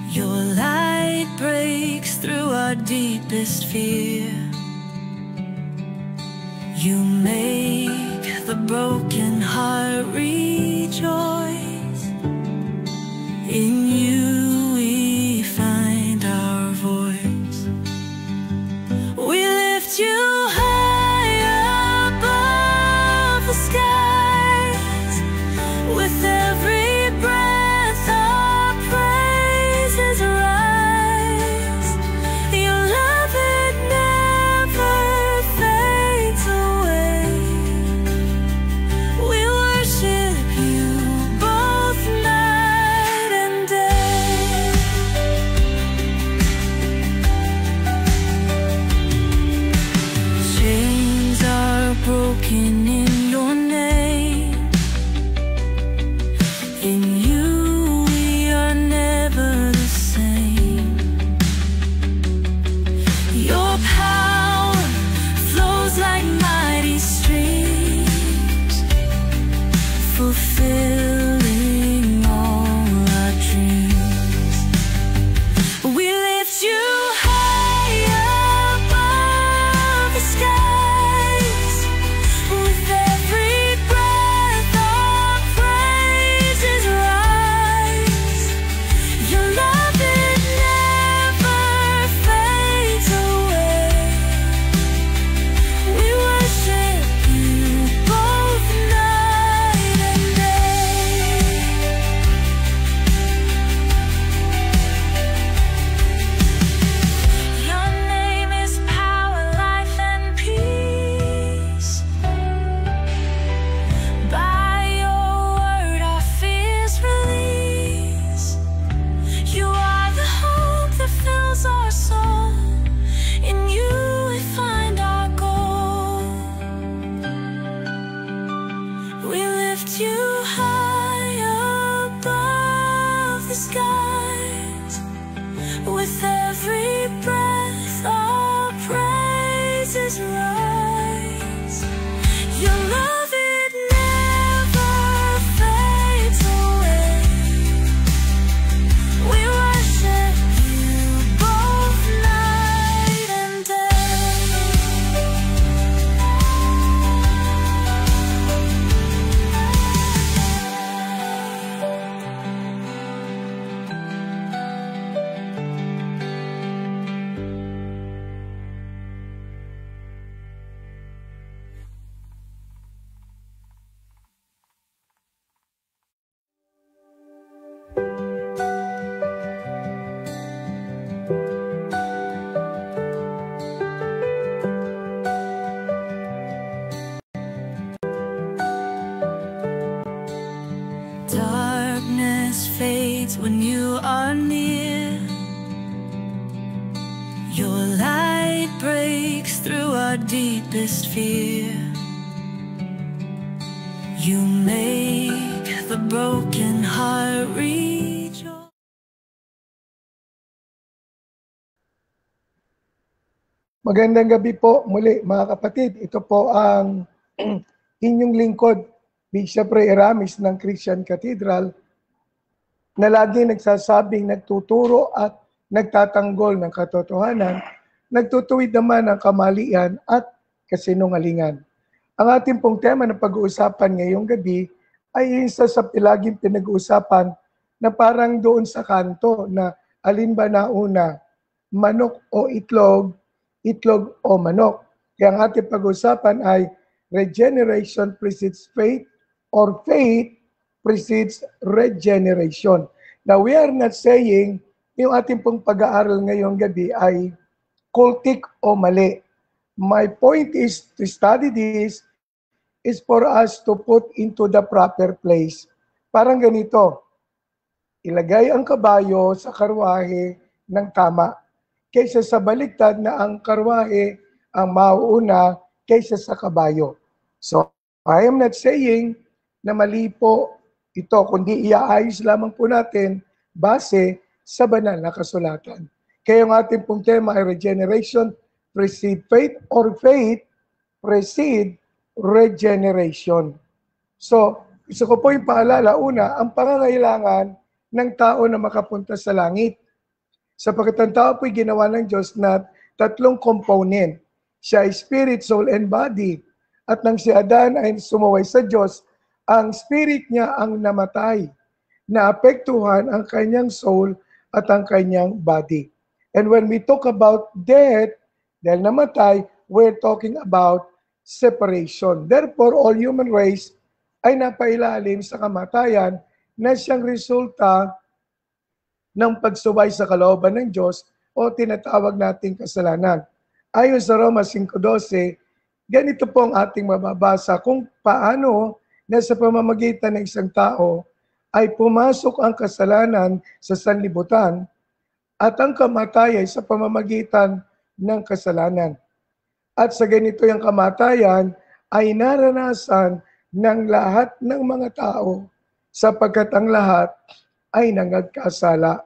Your light breaks through our deepest fear. You make the broken heart rejoice. In you we find our voice. We lift you high above the skies. With every breath our praises rise. Your love, it never fades away. We worship you both night and day. Chains are broken in your name. In you we are never the same. Your power flows like mighty streams, fulfilling all our dreams. We lift you high above the skies. With every breath our praises rise. Your love, it never fades away. We worship you both night and day. Your name is power, life, and peace. By your word our fears release. You are the hope that fills our soul. In you we find our goal. We lift you high above the skies. With every breath our praises rise. Your love, it never fades away. We worship you both night and day. Darkness fades when you are near. Your light breaks through our deepest fear. You make the broken heart rejoice. Magandang gabi po muli mga kapatid. Ito po ang inyong lingkod, Bishop Ray Eramis ng Christian Cathedral, na lagi nagsasabing nagtuturo at nagtatanggol ng katotohanan, nagtutuwid naman ng kamalian at kasinungalingan. Ang ating pong tema na pag-uusapan ngayong gabi ay isa sa laging pinag-uusapan na parang doon sa kanto na alin ba nauna, manok o itlog, itlog o manok. Kaya ang ating pag-uusapan ay regeneration precedes faith or faith precedes regeneration. Now, we are not saying yung ating pong pag-aaral ngayong gabi ay cultic o mali. My point is to study this is for us to put into the proper place. Parang ganito, ilagay ang kabayo sa karwahe ng tama kaysa sa baliktad na ang karwahe ang mauuna kaysa sa kabayo. So, I am not saying na mali po ito, kundi iaayos lamang po natin base sa banal na kasulatan. Kaya ang ating pong tema ay regeneration precede faith or faith precede regeneration. So, gusto ko po yung paalala, una, ang pangangailangan ng tao na makapunta sa langit Sapagkat ang tao po'y ginawa ng Diyos na tatlong component. Siya ay spirit, soul, and body. At nang si Adan ay sumuway sa Diyos, ang spirit niya ang namatay. Naapektuhan ang kanyang soul at ang kanyang body. And when we talk about death, dahil namatay, we're talking about separation. Therefore, all human race ay napailalim sa kamatayan na siyang resulta ng pagsuway sa kalooban ng Diyos o tinatawag nating kasalanan. Ayon sa Roma 5:12, ganito po ang ating mababasa kung paano na sa pamamagitan ng isang tao ay pumasok ang kasalanan sa sanlibutan at ang kamatayan sa pamamagitan ng kasalanan. At sa ganito yung kamatayan ay naranasan ng lahat ng mga tao sapagkat ang lahat ay nangagkasala.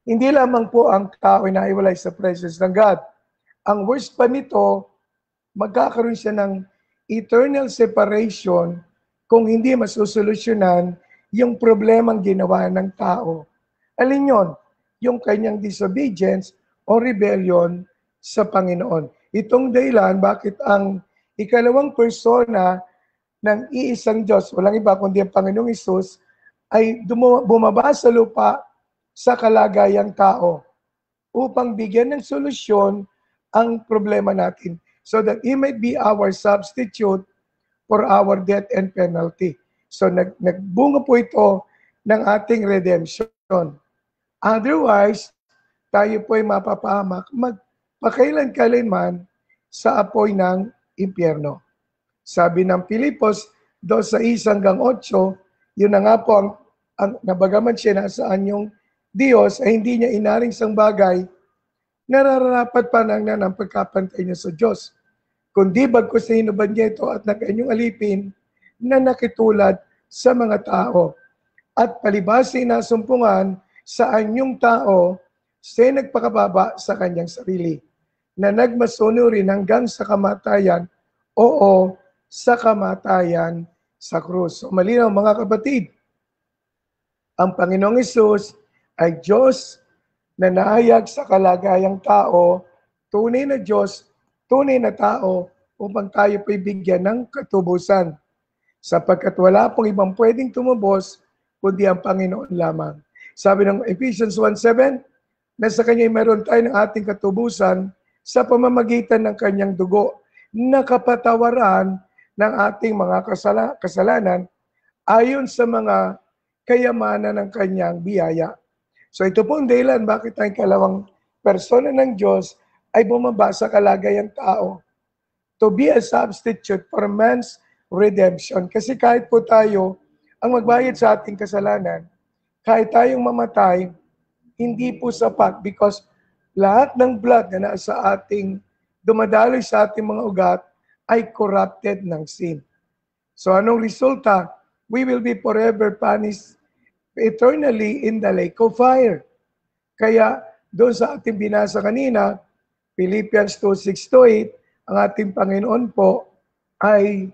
Hindi lamang po ang tao ay naiwalay sa presence ng God. Ang worst pa nito, magkakaroon siya ng eternal separation kung hindi masusolusyonan yung problemang ginawa ng tao. Alin yon? Yung kanyang disobedience o rebellion sa Panginoon. Itong dahilan bakit ang ikalawang persona ng iisang Diyos, walang iba kundi ang Panginoong Hesus, ay bumaba sa lupa sa kalagayang tao upang bigyan ng solusyon ang problema natin so that He might be our substitute for our death and penalty. So nagbunga po ito ng ating redemption. Otherwise, tayo po ay mapapahamak magpakailan-kailanman sa apoy ng impyerno. Sabi ng Pilipos 2:6-8, yun na nga po ang nabagaman siya nasaan yung Diyos ay hindi niya inaring sang bagay, nararapat pa ng pagkapantay niya sa Diyos. Kundi bagkus na hinubad niya ito at nag-anyong alipin na nakitulad sa mga tao. At palibhasa inasumpungan sa anyong tao, siya nagpakababa sa kanyang sarili, na nagmasunurin hanggang sa kamatayan, oo, sa kamatayan sa krus. So malinaw mga kapatid, ang Panginoong Hesus ay Diyos na nahayag sa kalagayang tao, tunay na Diyos, tunay na tao, upang tayo po'y bigyan ng katubusan. Sapagkat wala pong ibang pwedeng tumubos, kundi ang Panginoon lamang. Sabi ng Ephesians 1:7, na sa Kanya meron tayo ng ating katubusan sa pamamagitan ng Kanyang dugo, na kapatawaran ng ating mga kasalanan ayon sa mga kayamanan ng Kanyang biyaya. So ito po ang dahilan bakit ang kalawang persona ng Diyos ay bumaba sa kalagayang tao to be a substitute for man's redemption. Kasi kahit po tayo ang magbayad sa ating kasalanan, kahit tayong mamatay, hindi po sapat because lahat ng blood na nasa ating dumadaloy sa ating mga ugat ay corrupted ng sin. So anong resulta? We will be forever punished eternally in the lake of fire. Kaya doon sa ating binasa kanina, Philippians 2:6-8, ang ating Panginoon po ay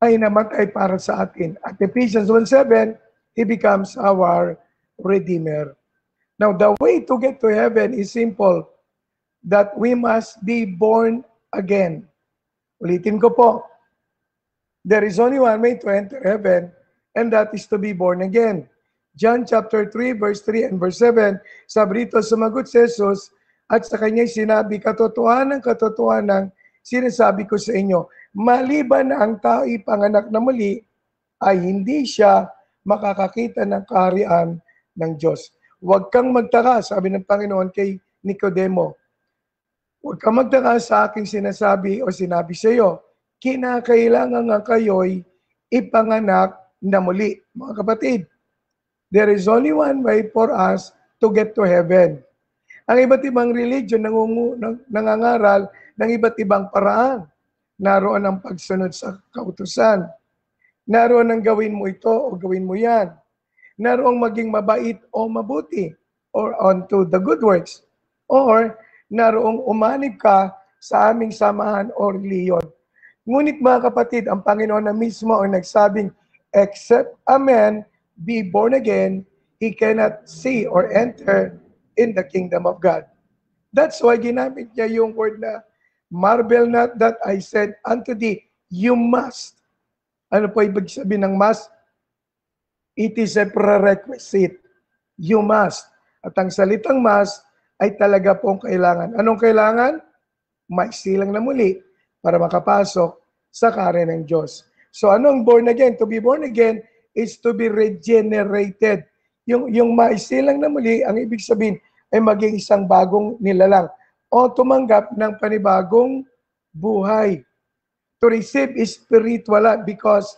namatay para sa atin. At Ephesians 1:7, He becomes our Redeemer. Now, the way to get to heaven is simple, that we must be born again. Ulitin ko po, there is only one way to enter heaven, and that is to be born again. John chapter 3, verse 3 and verse 7, sabi rito, sumagot si Jesus at sa kanya'y sinabi, katotohanan sinasabi ko sa inyo, maliban na ang tao ipanganak na muli, ay hindi siya makakakita ng kaharian ng Diyos. Huwag kang magtaka, sabi ng Panginoon kay Nicodemo. Huwag kang magtaka sa aking sinasabi o sinabi sa iyo, kinakailangan nga kayo'y ipanganak na muli. Mga kapatid, there is only one way for us to get to heaven. Ang iba't ibang religion nangangaral ng iba't ibang paraan. Naroon ang pagsunod sa kautusan. Naroon ang gawin mo ito o gawin mo yan. Naroong maging mabait o mabuti or onto the good works. Or naroong umanib ka sa aming samahan o reliyon. Ngunit mga kapatid, ang Panginoon na mismo ang nagsabing, except a man be born again, he cannot see or enter in the kingdom of God. That's why ginamit niya yung word na, marvel not that I said unto thee, you must. Ano po ibig sabihin ng must? It is a prerequisite. You must. At ang salitang must ay talaga pong kailangan. Anong kailangan? Maisilang na muli para makapasok sa kaharian ng Diyos. So anong born again? To be born again is to be regenerated. Yung maisilang na muli, ang ibig sabihin ay maging isang bagong nilalang o tumanggap ng panibagong buhay. To receive is spiritual because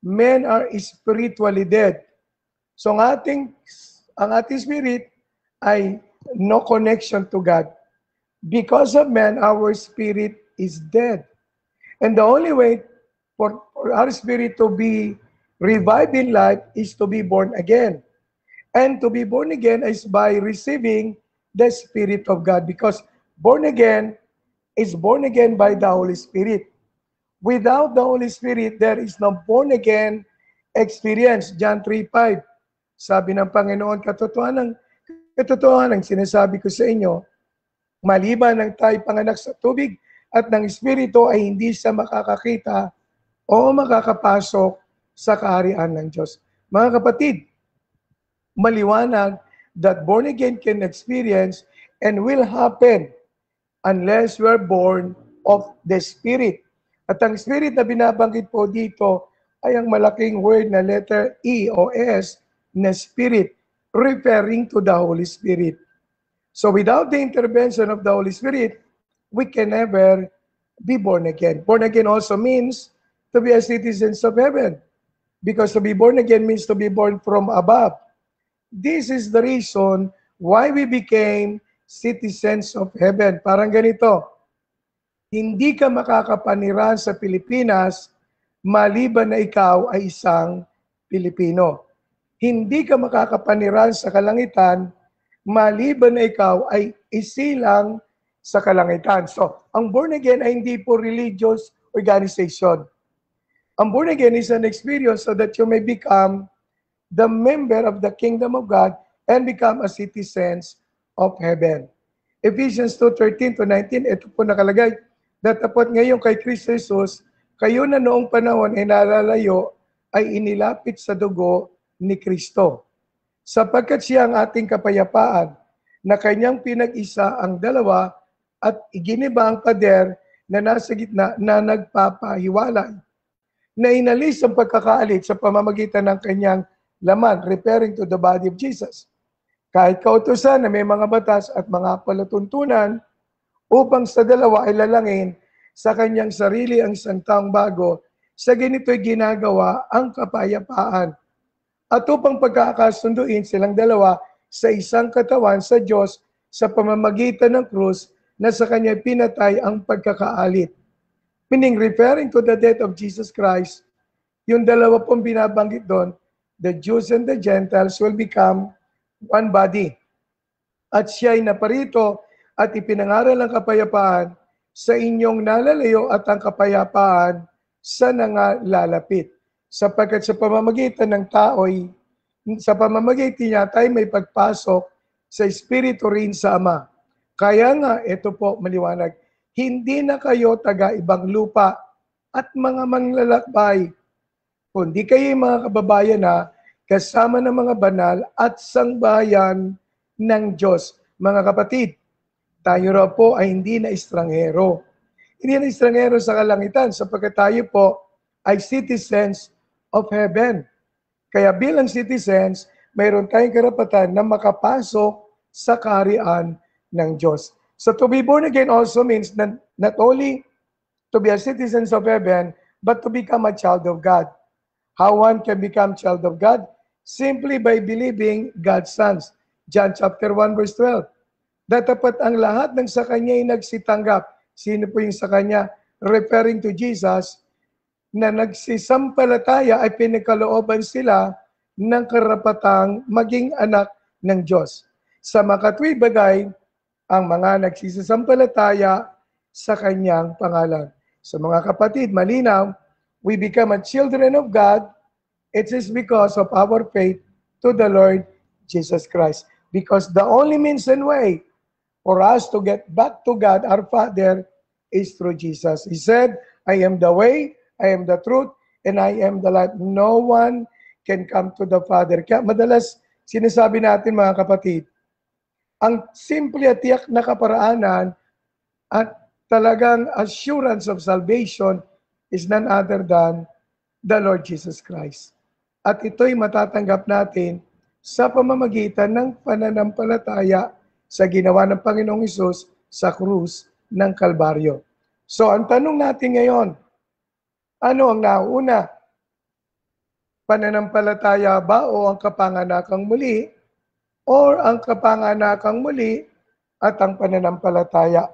men are spiritually dead. So ang ating spirit ay no connection to God. Because of man, our spirit is dead. And the only way for our spirit to be revived in life is to be born again. And to be born again is by receiving the Spirit of God. Because born again is born again by the Holy Spirit. Without the Holy Spirit, there is no born again experience. John 3:5. Sabi ng Panginoon, katotohanan sinasabi ko sa inyo, maliban ng tayo panganak sa tubig at ng Espiritu ay hindi siya makakakita o makakapasok sa kaharian ng Diyos. Mga kapatid, maliwanag that born again can experience and will happen unless we are born of the Spirit. At ang Spirit na binabanggit po dito ay ang malaking word na letter E o S na Spirit, referring to the Holy Spirit. So without the intervention of the Holy Spirit, we can never be born again. Born again also means to be a citizen of heaven. Because to be born again means to be born from above. This is the reason why we became citizens of heaven. Parang ganito, hindi ka makakapaniran sa Pilipinas maliban na ikaw ay isang Pilipino. Hindi ka makakapaniran sa kalangitan maliban na ikaw ay isilang sa kalangitan. So, ang born again ay hindi po religious organization. Ang born again is an experience so that you may become the member of the kingdom of God and become a citizens of heaven. Ephesians 2:13-19, ito po nakalagay, datapot ngayon kay Kristo Jesus, kayo na noong panahon ay nalalayo ay inilapit sa dugo ni Kristo. Sapagkat siya ang ating kapayapaan, na kanyang pinag-isa ang dalawa at iginiba ang pader na nasa gitna na nagpapahiwalay, na inalis ang pagkakaalit sa pamamagitan ng kanyang laman, referring to the body of Jesus. Kahit kautusan na may mga batas at mga palatuntunan, upang sa dalawa ay lalangin sa kanyang sarili ang isang taong bago, sa ganito'y ginagawa ang kapayapaan. At upang pagkakasunduin silang dalawa sa isang katawan sa Diyos sa pamamagitan ng krus na sa kanya pinatay ang pagkakaalit. Meaning, referring to the death of Jesus Christ, yung dalawa pong binabanggit doon, the Jews and the Gentiles will become one body. At siya ay naparito at ipinangaral ang kapayapaan sa inyong nalalayo at ang kapayapaan sa nangalalapit. Sapagkat sa pamamagitan ng tao'y, sa pamamagitan niya tayo may pagpasok sa Espiritu rin sa Ama. Kaya nga, ito po maliwanag, hindi na kayo taga-ibang lupa at mga manglalakbay, kundi kayo mga kababayan na kasama ng mga banal at sangbayan ng Diyos. Mga kapatid, tayo raw po ay hindi na estranghero. Hindi na estranghero sa kalangitan sapagkat tayo po ay citizens of heaven. Kaya bilang citizens, mayroon tayong karapatan na makapasok sa kaharian ng Diyos. So to be born again also means that not only to be a citizen of heaven, but to become a child of God. How one can become child of God? Simply by believing God's sons. John chapter 1 verse 12. Datapat ang lahat ng sa kanya ay nagsitanggap. Sino po yung sa kanya? Referring to Jesus, na nagsisampalataya ay pinagkalooban sila ng karapatang maging anak ng Diyos. Sa makatwi bagay, ang mga nagsisampalataya sa kanyang pangalan. So mga kapatid, malinaw, we become a children of God, it is because of our faith to the Lord Jesus Christ. Because the only means and way for us to get back to God, our Father, is through Jesus. He said, I am the way, I am the truth, and I am the life. No one can come to the Father. Kaya madalas sinasabi natin mga kapatid, ang simple at tiyak na kaparaanan at talagang assurance of salvation is none other than the Lord Jesus Christ. At ito'y matatanggap natin sa pamamagitan ng pananampalataya sa ginawa ng Panginoong Hesus sa krus ng Kalbaryo. So ang tanong natin ngayon, ano ang nauna? Pananampalataya ba o ang kapanganakang muli? Or ang kapanganakang muli at ang pananampalataya?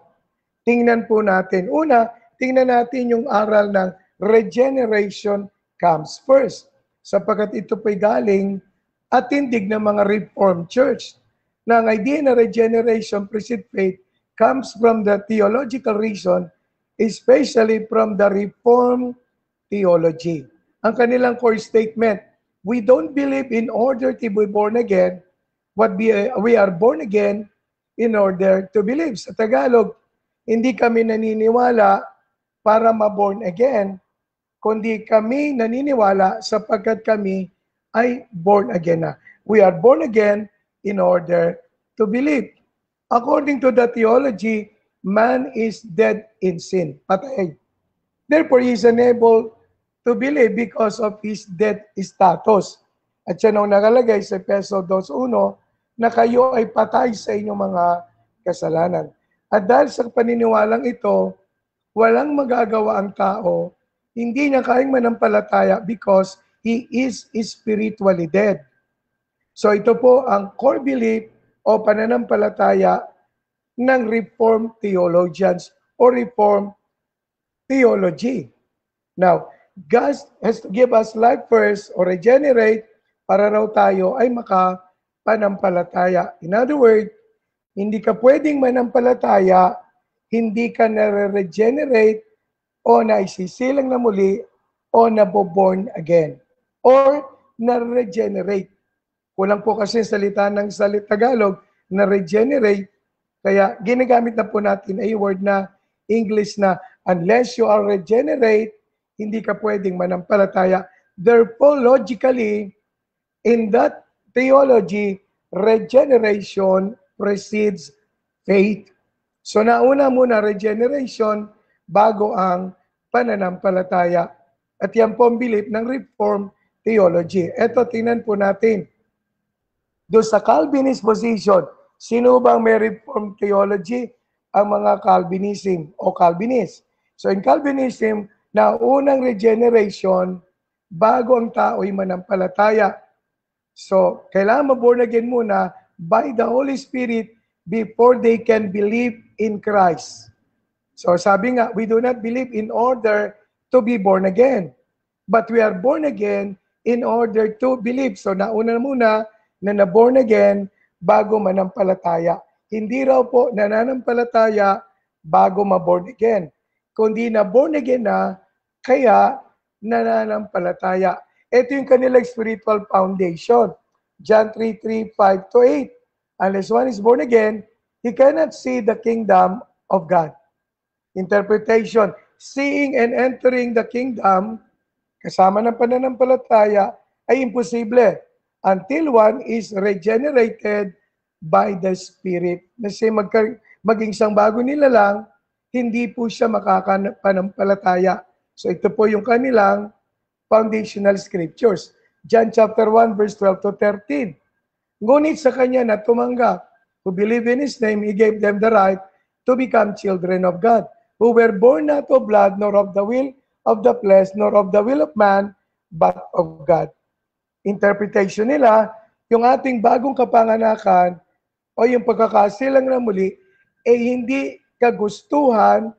Tingnan po natin. Una, tingnan natin yung aral ng regeneration comes first. Sapagkat ito po'y galing at tindig ng mga Reformed Church. Na ang idea na regeneration precede faith comes from the theological reason, especially from the Reformed theology. Ang kanilang core statement, we don't believe in order to be born again, but we are born again in order to believe. Sa Tagalog, hindi kami naniniwala para ma-born again, kundi kami naniniwala sapagkat kami ay born again na. We are born again in order to believe. According to the theology, man is dead in sin. Patay. Therefore, he is unable to believe because of his dead status. At siya nung nakalagay sa Efeso 2:1 na kayo ay patay sa inyong mga kasalanan. At dahil sa paniniwalang ito, walang magagawa ang tao, hindi niya kayang manampalataya because he is spiritually dead. So ito po ang core belief o pananampalataya ng Reformed theologians o Reformed theology. Now, God has to give us life first or regenerate para raw tayo ay makapanampalataya. In other words, hindi ka pwedeng manampalataya, hindi ka na-regenerate o naisisilang na muli o naboborn again or na-regenerate. Kulang po kasi salita ng Tagalog na regenerate, kaya ginagamit na po natin ay word na English na unless you are regenerate, hindi ka pwedeng manampalataya. Therefore, logically, in that theology, regeneration precedes faith. So nauna muna regeneration bago ang pananampalataya. At yan po ang belief ng Reformed theology. Ito, tingnan po natin. Doon sa Calvinist position, sino bang may Reformed theology? Ang mga Calvinism o Calvinist. So in Calvinism, naunang regeneration bago ang tao'y manampalataya. So, kailangan ma-born again muna by the Holy Spirit before they can believe in Christ. So, sabi nga, we do not believe in order to be born again. But we are born again in order to believe. So, nauna muna na na-born again bago manampalataya. Hindi raw po nananampalataya bago ma-born again. Kundi na-born again na, kaya nananampalataya. Ito yung kanilang spiritual foundation. John 3:5-8. Unless one is born again, he cannot see the kingdom of God. Interpretation, seeing and entering the kingdom, kasama ng pananampalataya, ay imposible until one is regenerated by the Spirit. Kasi maging isang bago nila lang, hindi po siya makakapanampalataya. So ito po yung kanilang foundational scriptures. John chapter 1 verse 12-13. Ngunit sa kanya na tumanggap, who believe in His name, He gave them the right to become children of God, who were born not of blood, nor of the will of the flesh, nor of the will of man, but of God. Interpretation nila, yung ating bagong kapanganakan o yung pagkakasilang na muli, hindi kagustuhan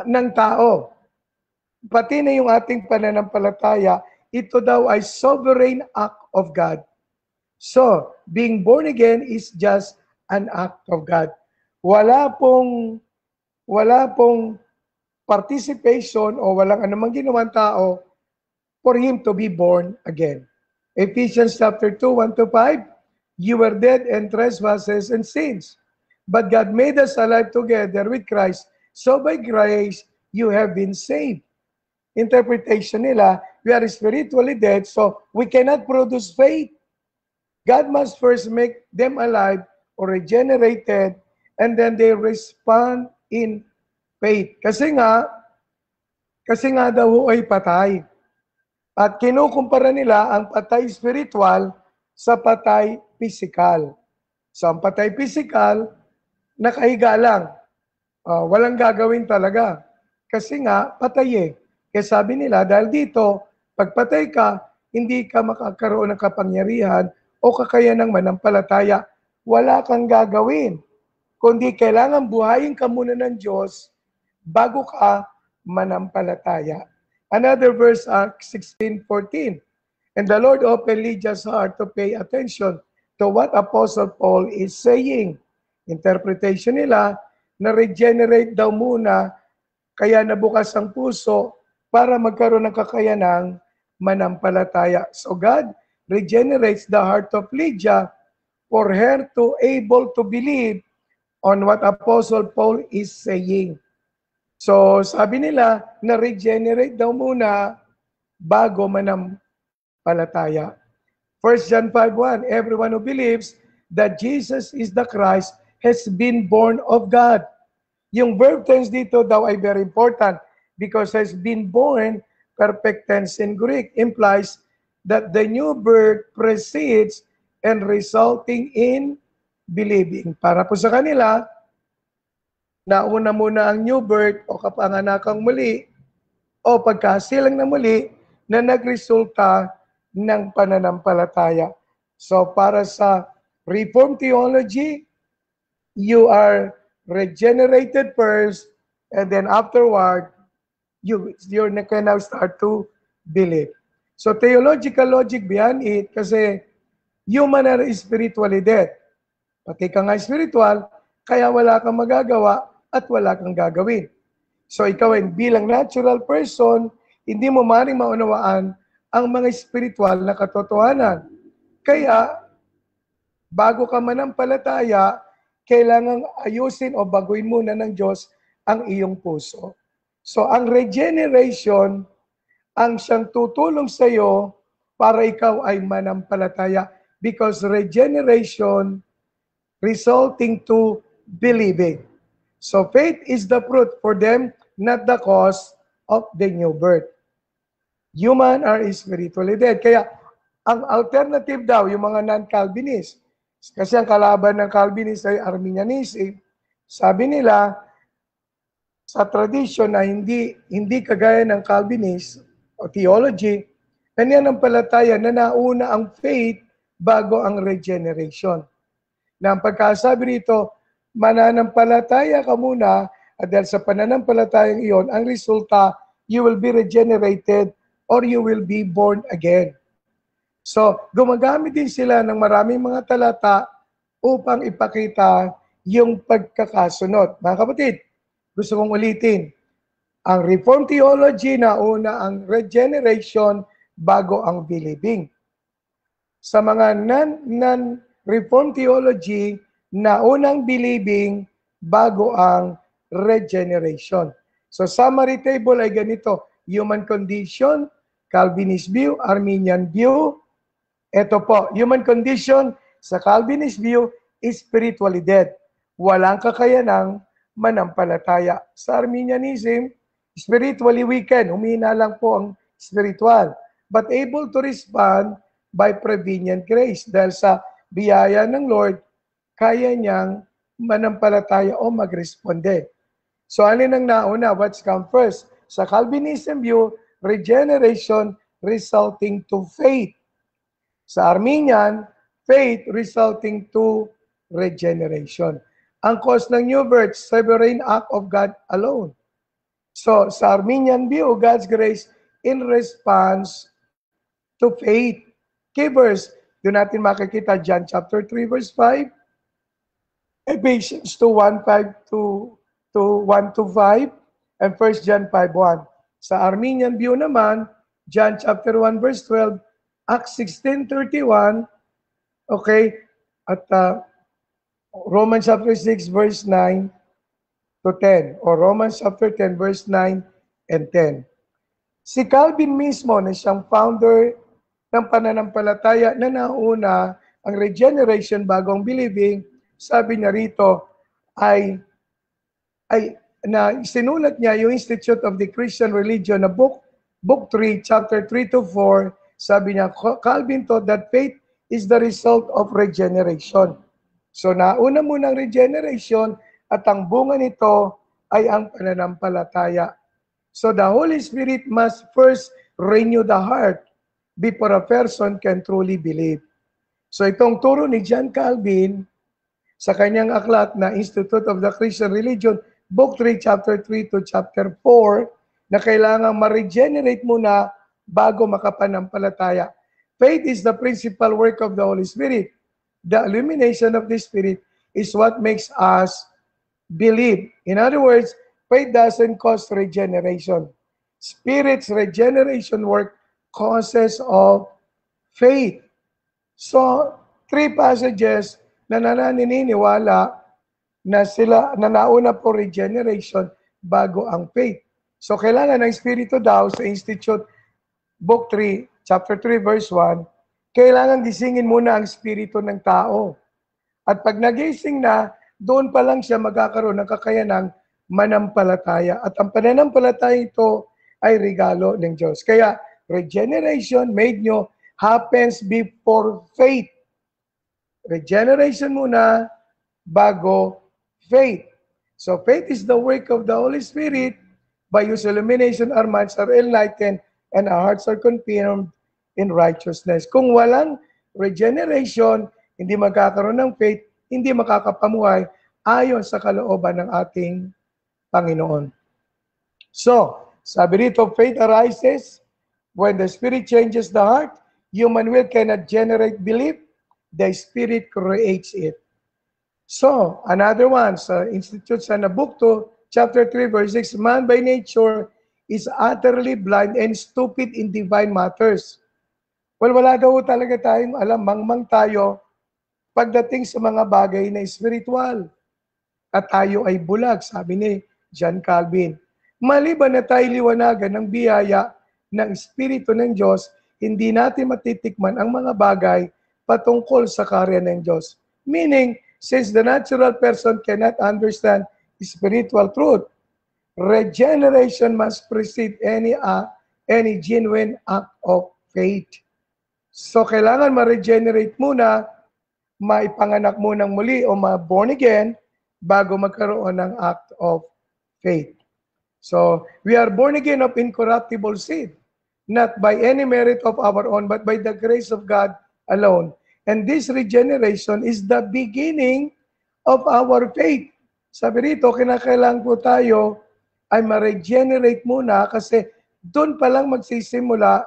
ng tao. Pati na yung ating pananampalataya, ito daw ay sovereign act of God. So, being born again is just an act of God. Wala pong participation o walang anumang ginawang tao for him to be born again. Ephesians chapter 2, 1-5, You were dead in trespasses and sins, but God made us alive together with Christ. So by grace, you have been saved. Interpretation nila, we are spiritually dead, so we cannot produce faith. God must first make them alive or regenerated, and then they respond in faith. Kasi nga daw ay patay. At kinukumpara nila ang patay spiritual sa patay physical. So ang patay physical, nakahiga lang. Walang gagawin talaga. Kasi nga, patay eh. Kaya sabi nila, dahil dito, pag patay ka, hindi ka makakaroon ng kapangyarihan o kakayanang manampalataya. Wala kang gagawin. Kundi kailangan buhayin ka muna ng Diyos bago ka manampalataya. Another verse, Acts 16:14. And the Lord opened Lydia's heart to pay attention to what Apostle Paul is saying. Interpretation nila, na-regenerate daw muna, kaya nabukas ang puso para magkaroon ng kakayanang manampalataya. So God regenerates the heart of Lydia for her to able to believe on what Apostle Paul is saying. So sabi nila, na-regenerate daw muna bago manampalataya. 1 John 5:1, everyone who believes that Jesus is the Christ has been born of God. Yung verb tense dito daw ay very important because has been born, perfect tense in Greek, implies that the new birth precedes and resulting in believing. Para po sa kanila, nauna muna ang new birth o kapanganakang muli o pagkasilang na muli na nagresulta ng pananampalataya. So para sa Reformed theology, you are regenerated first and then afterward, you can now start to believe. So theological logic behind it, kasi human are spiritually dead. Pati ka nga spiritual, kaya wala kang magagawa at wala kang gagawin. So ikaw ay bilang natural person, hindi mo maaaring maunawaan ang mga spiritual na katotohanan. Kaya, bago ka manampalataya, kailangang ayusin o baguhin muna ng Diyos ang iyong puso. So ang regeneration, ang siyang tutulong sa iyo para ikaw ay manampalataya. Because regeneration resulting to believing. So faith is the fruit for them, not the cause of the new birth. Human are spiritually dead. Kaya ang alternative daw, yung mga non-Calvinist, kasi ang kalaban ng Calvinist ay Arminianism, sabi nila, sa tradition na hindi kagaya ng Calvinist o theology, nananampalataya na nauna ang faith bago ang regeneration. Na ang pagkasabi rito, mananampalataya ka muna at dahil sa pananampalatayang iyon, ang resulta, you will be regenerated or you will be born again. So, gumagamit din sila ng maraming mga talata upang ipakita yung pagkakasunod. Mga kapatid, gusto kong ulitin, ang Reformed theology na una ang regeneration bago ang believing. Sa mga non-Reformed theology, na unang believing bago ang regeneration. So summary table ay ganito, human condition, Calvinist view, Arminian view. Ito po, human condition sa Calvinist view is spiritually dead. Walang kakayanang manampalataya. Sa Arminianism, spiritually weakened, humina lang po ang spiritual, but able to respond by prevenient grace. Dahil sa biyaya ng Lord, kaya niyang manampalataya o magresponde. So alin ang nauna? What's come first? Sa Calvinism view, regeneration resulting to faith. Sa Arminian, faith resulting to regeneration. Ang cause ng new birth, sovereign act of God alone. So sa Arminian view, God's grace in response to faith. Key verse, doon natin makikita John chapter 3 verse 5, Ephesians 2:1-5 to 1-5, and 1 John 5:1. Sa Arminian view naman, John chapter 1 verse 12, Acts 16:31, okay, At Romans chapter 6 verse 9 to 10 o Romans chapter 10 verse 9 and 10. Si Calvin mismo na siyang founder ng pananampalataya na nauna ang regeneration bago ang believing, sabi niya rito ay na sinulat niya yung Institute of the Christian Religion na book 3, chapter 3 to 4, sabi niya, Calvin taught that faith is the result of regeneration. So nauna muna ang regeneration at ang bunga nito ay ang pananampalataya. So the Holy Spirit must first renew the heart before a person can truly believe. So itong turo ni John Calvin sa kanyang aklat na Institute of the Christian Religion, Book 3, Chapter 3 to Chapter 4, na kailangan ma-regenerate muna bago makapanampalataya. Faith is the principal work of the Holy Spirit. The illumination of the Spirit is what makes us believe. In other words, faith doesn't cause regeneration. Spirit's regeneration work causes of faith. So, 3 passages na naniniwala na nauna po regeneration bago ang faith. So, kailangan ng Espiritu daw sa Institute Book 3, Chapter 3, verse 1, kailangan gisingin muna ang espiritu ng tao. At pag nagising na, doon pa lang siya magkakaroon ng kakayanang manampalataya. At ang pananampalataya ito ay regalo ng Diyos. Kaya, regeneration made nyo happens before faith. Regeneration muna bago faith. So, faith is the work of the Holy Spirit. By whose illumination, our minds are enlightened and our hearts are confirmed in righteousness. Kung walang regeneration, hindi magkakaroon ng faith, hindi makakapamuhay ayon sa kalooban ng ating Panginoon. So, sabi rito, faith arises when the Spirit changes the heart. Human will cannot generate belief. The Spirit creates it. So, another one, sa Institute sa Book 2, Chapter 3, verse 6, man by nature is utterly blind and stupid in divine matters. Well, wala daw talaga tayong alam, mangmang tayo pagdating sa mga bagay na spiritual. At tayo ay bulag, sabi ni John Calvin. Maliban na tayo liwanagan ng biyaya ng Espiritu ng Diyos, hindi natin matitikman ang mga bagay patungkol sa karya ng Diyos. Meaning, since the natural person cannot understand spiritual truth, regeneration must precede any genuine act of faith. So, kailangan ma-regenerate muna, maipanganak munang muli o ma-born again bago magkaroon ng act of faith. So, we are born again of incorruptible seed, not by any merit of our own, but by the grace of God alone. And this regeneration is the beginning of our faith. Sabi rito, kinakailangan po tayo ay ma-regenerate muna kasi doon pa lang magsisimula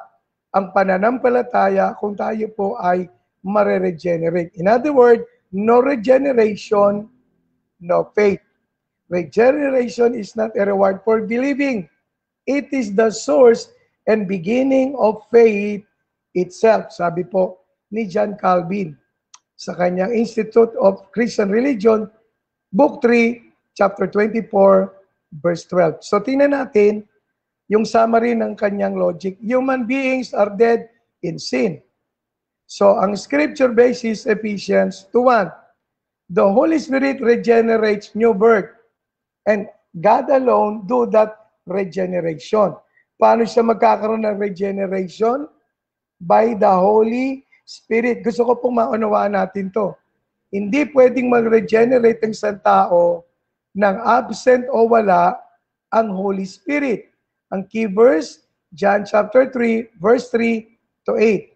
ang pananampalataya kung tayo po ay mare-regenerate. In other words, no regeneration, no faith. Regeneration is not a reward for believing. It is the source and beginning of faith itself. Sabi po ni John Calvin sa kanyang Institute of Christian Religion, Book 3, Chapter 24, verse 12. So tingnan natin yung summary ng kanyang logic. Human beings are dead in sin. So ang scripture basis, Ephesians 2:1. The Holy Spirit regenerates new birth. And God alone do that regeneration. Paano siya magkakaroon ng regeneration? By the Holy Spirit. Gusto ko pong maunawaan natin to. Hindi pwedeng mag-regenerate ang isang tao nang absent o wala ang Holy Spirit. Ang key verse, John chapter 3, verse 3 to 8.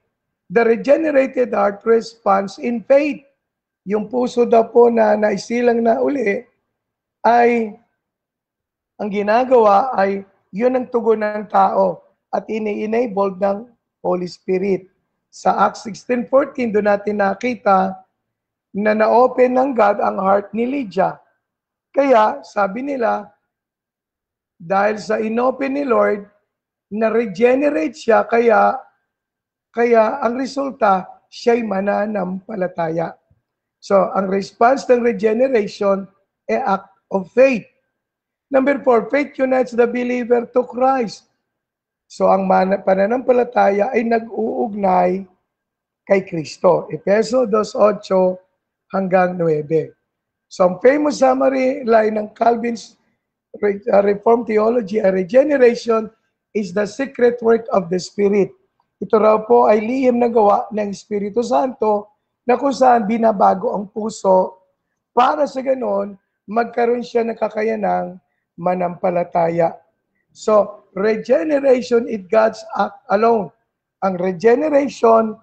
The regenerated heart responds in faith. Yung puso daw po na naisilang na uli, ay ang ginagawa ay yun ang tugon ng tao at ini-enabled ng Holy Spirit. Sa Acts 16:14, doon natin nakita na na-open ng God ang heart ni Lydia. Kaya, sabi nila, dahil sa inopen ni Lord, na-regenerate siya, kaya ang resulta, siya'y mananampalataya. So, ang response ng regeneration ay act of faith. Number 4, faith unites the believer to Christ. So, ang pananampalataya ay nag-uugnay kay Kristo. Efeso 2:8 hanggang 9. So, ang famous summary line ng Calvin's Reformed Theology, a regeneration is the secret work of the Spirit. Ito raw po ay lihim na gawa ng Espiritu Santo na kung saan binabago ang puso para sa ganon magkaroon siya ng kakayanang manampalataya. So, regeneration is God's act alone. Ang regeneration,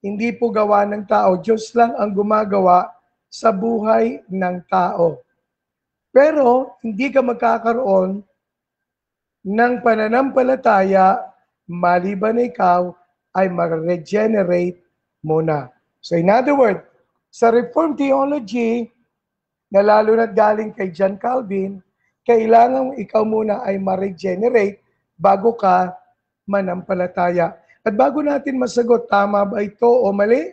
hindi po gawa ng tao. Diyos lang ang gumagawa sa buhay ng tao. Pero, hindi ka magkakaroon ng pananampalataya maliban na ikaw ay mag-regenerate muna. So, in other words, sa Reformed Theology, na lalo na't galing kay John Calvin, kailangan ikaw muna ay ma-regenerate bago ka manampalataya. At bago natin masagot, tama ba ito o mali?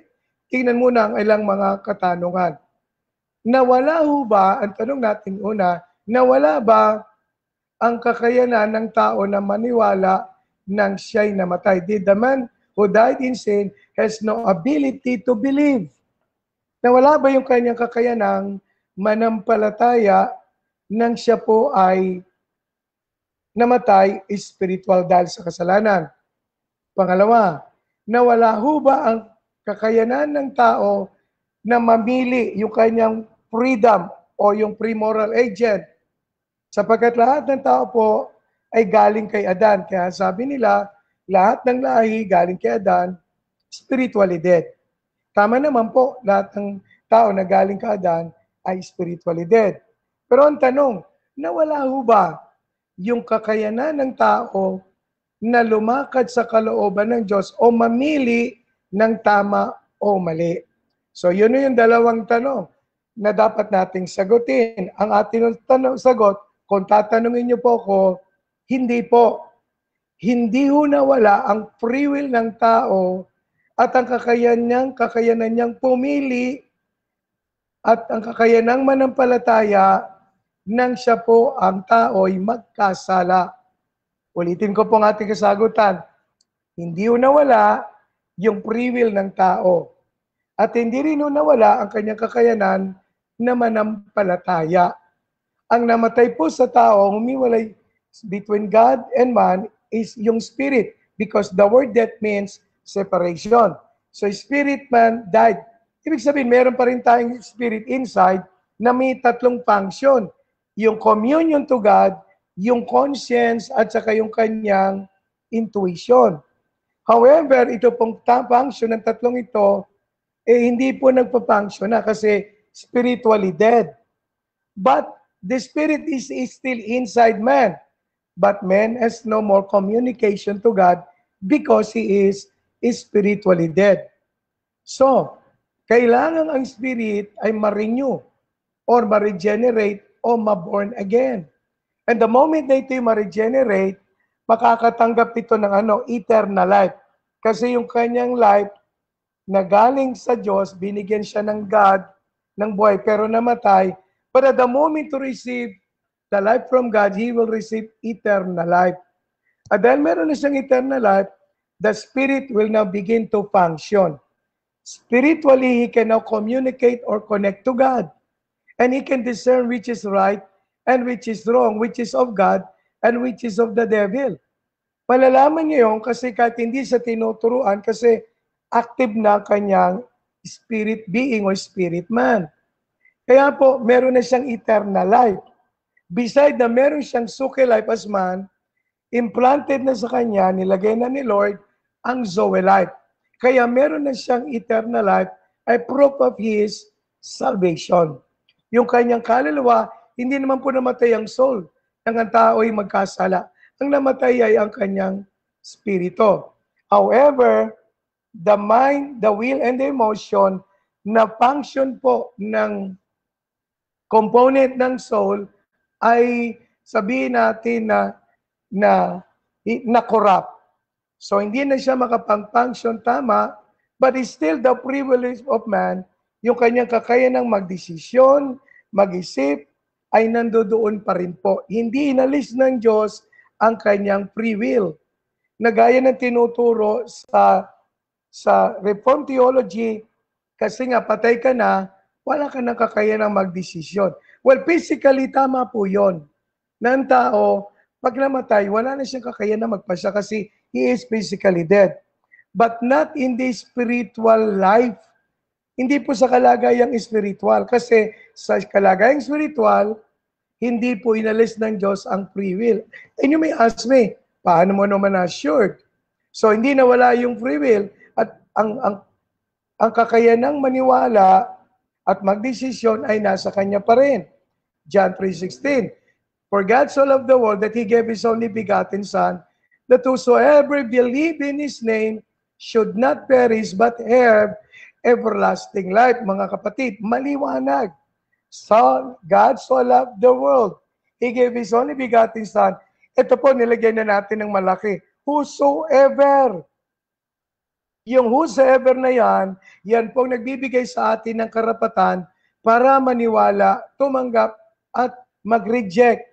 Tingnan muna ang ilang mga katanungan. Nawala ho ba, ang tanong natin una, nawala ba ang kakayanan ng tao na maniwala nang siya'y namatay? Did the man who died in sin has no ability to believe? Nawala ba yung kanyang kakayanang manampalataya nang siya po ay namatay spiritual dahil sa kasalanan? Pangalawa, nawala ho ba ang kakayanan ng tao na mamili yung kanyang freedom o yung pre-moral agent? Sapagkat lahat ng tao po ay galing kay Adan. Kaya sabi nila, lahat ng lahi galing kay Adan, spiritually dead. Tama naman po, lahat ng tao na galing kay Adan ay spiritually dead. Pero ang tanong, nawala ho ba yung kakayanan ng tao na lumakad sa kalooban ng Diyos o mamili ng tama o mali? So yun yung dalawang tanong na dapat nating sagutin. Ang ating sagot, kung tatanungin niyo po ako, hindi po. Hindi ho nawala ang free will ng tao at ang kakayanan niyang pumili at ang kakayanang manampalataya nang siya po ang tao'y magkasala. Ulitin ko po ang ating kasagutan. Hindi ho nawala yung free will ng tao. At hindi rin ho nawala ang kanyang kakayanan na manampalataya. Ang namatay po sa tao, humiwalay between God and man is yung spirit because the word death means separation. So spirit man died. Ibig sabihin, meron pa rin tayong spirit inside na may tatlong function. Yung communion to God, yung conscience, at saka yung kanyang intuition. However, ito pong function ng tatlong ito, hindi po nagpa-function na kasi spiritually dead. But the spirit is still inside man. But man has no more communication to God because he is spiritually dead. So, kailangan ang spirit ay ma-renew or ma-regenerate o ma-born again. And the moment na ito'y ma-regenerate, makakatanggap ito ng eternal life. Kasi yung kanyang life na galing sa Diyos, binigyan siya ng God, ng buhay, pero namatay. But at the moment to receive the life from God, he will receive eternal life. At dahil meron na siyang eternal life, the spirit will now begin to function. Spiritually, he can now communicate or connect to God. And he can discern which is right and which is wrong, which is of God and which is of the devil. Malalaman niyo yun kasi kahit hindi sa tinuturuan kasi active na kanyang spirit being or spirit man. Kaya po, meron na siyang eternal life. Beside na meron siyang suki life as man, implanted na sa kanya, nilagay na ni Lord ang Zoe life. Kaya meron na siyang eternal life ay proof of his salvation. Yung kanyang kaluluwa, hindi naman po namatay ang soul ng tao ay magkasala. Ang namatay ay ang kanyang spirito. However, the mind, the will, and the emotion na function po ng component ng soul ay sabihin natin na corrupt. So hindi na siya makapang-function tama, but it's still the privilege of man yung kanyang kakayanang magdesisyon, mag-isip, ay nandoon pa rin po. Hindi inalis ng Diyos ang kanyang free will. Na gaya ng tinuturo sa Reformed Theology, kasi nga patay ka na, wala ka nang kakayanang magdesisyon. Well, physically, tama po yun. Na ang tao, pag namatay, wala na siyang kakayanang magpasya kasi he is physically dead. But not in the spiritual life. Hindi po sa kalagayang spiritual. Kasi sa kalagayang spiritual, hindi po inalis ng Diyos ang free will. And you may ask me, paano mo naman assured? So hindi nawala yung free will at ang kakayanang maniwala at magdesisyon ay nasa kanya pa rin. John 3:16. For God so loved the world that He gave His only begotten Son, that whosoever believe in His name should not perish but have everlasting life. Mga kapatid, maliwanag. So, God so loved the world. He gave His only begotten Son. Ito po, nilagyan na natin ng malaki. Whosoever. Yung whosoever na yan pong nagbibigay sa atin ng karapatan para maniwala, tumanggap, at mag-reject.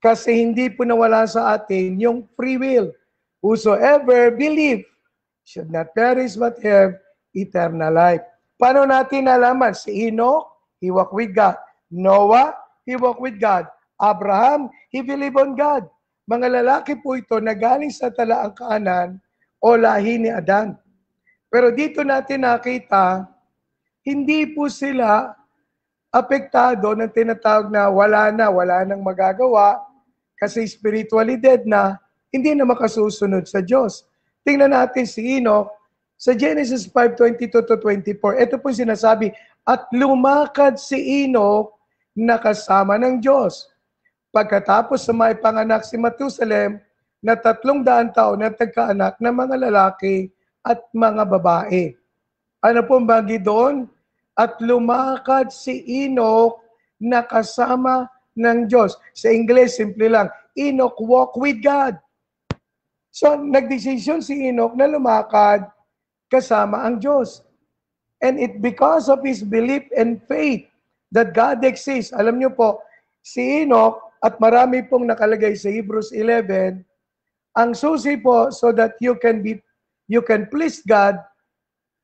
Kasi hindi po nawala sa atin yung free will. Whosoever believe should not perish but have eternal life. Paano natin nalaman? Si Enoch, he walked with God. Noah, he walked with God. Abraham, he believed on God. Mga lalaki po ito na galing sa talaang Kaanan o lahi ni Adan. Pero dito natin nakita, hindi po sila apektado ng tinatawag na wala nang magagawa kasi spiritually dead na, hindi na makasusunod sa Diyos. Tingnan natin si Enoch sa Genesis 5:22-24. Ito po sinasabi, at lumakad si Enoch na kasama ng Diyos. Pagkatapos sa may panganak si Matusalem na 300 taon na tagkaanak ng mga lalaki at mga babae. Ano pong bagi doon? At lumakad si Enoch na kasama ng Diyos. Sa English, simple lang, Enoch walk with God. So, nagdesisyon si Enoch na lumakad kasama ang Diyos. And it because of his belief and faith that God exists. Alam niyo po, si Enoch, at marami pong nakalagay sa Hebrews 11, ang susi po so that you can please God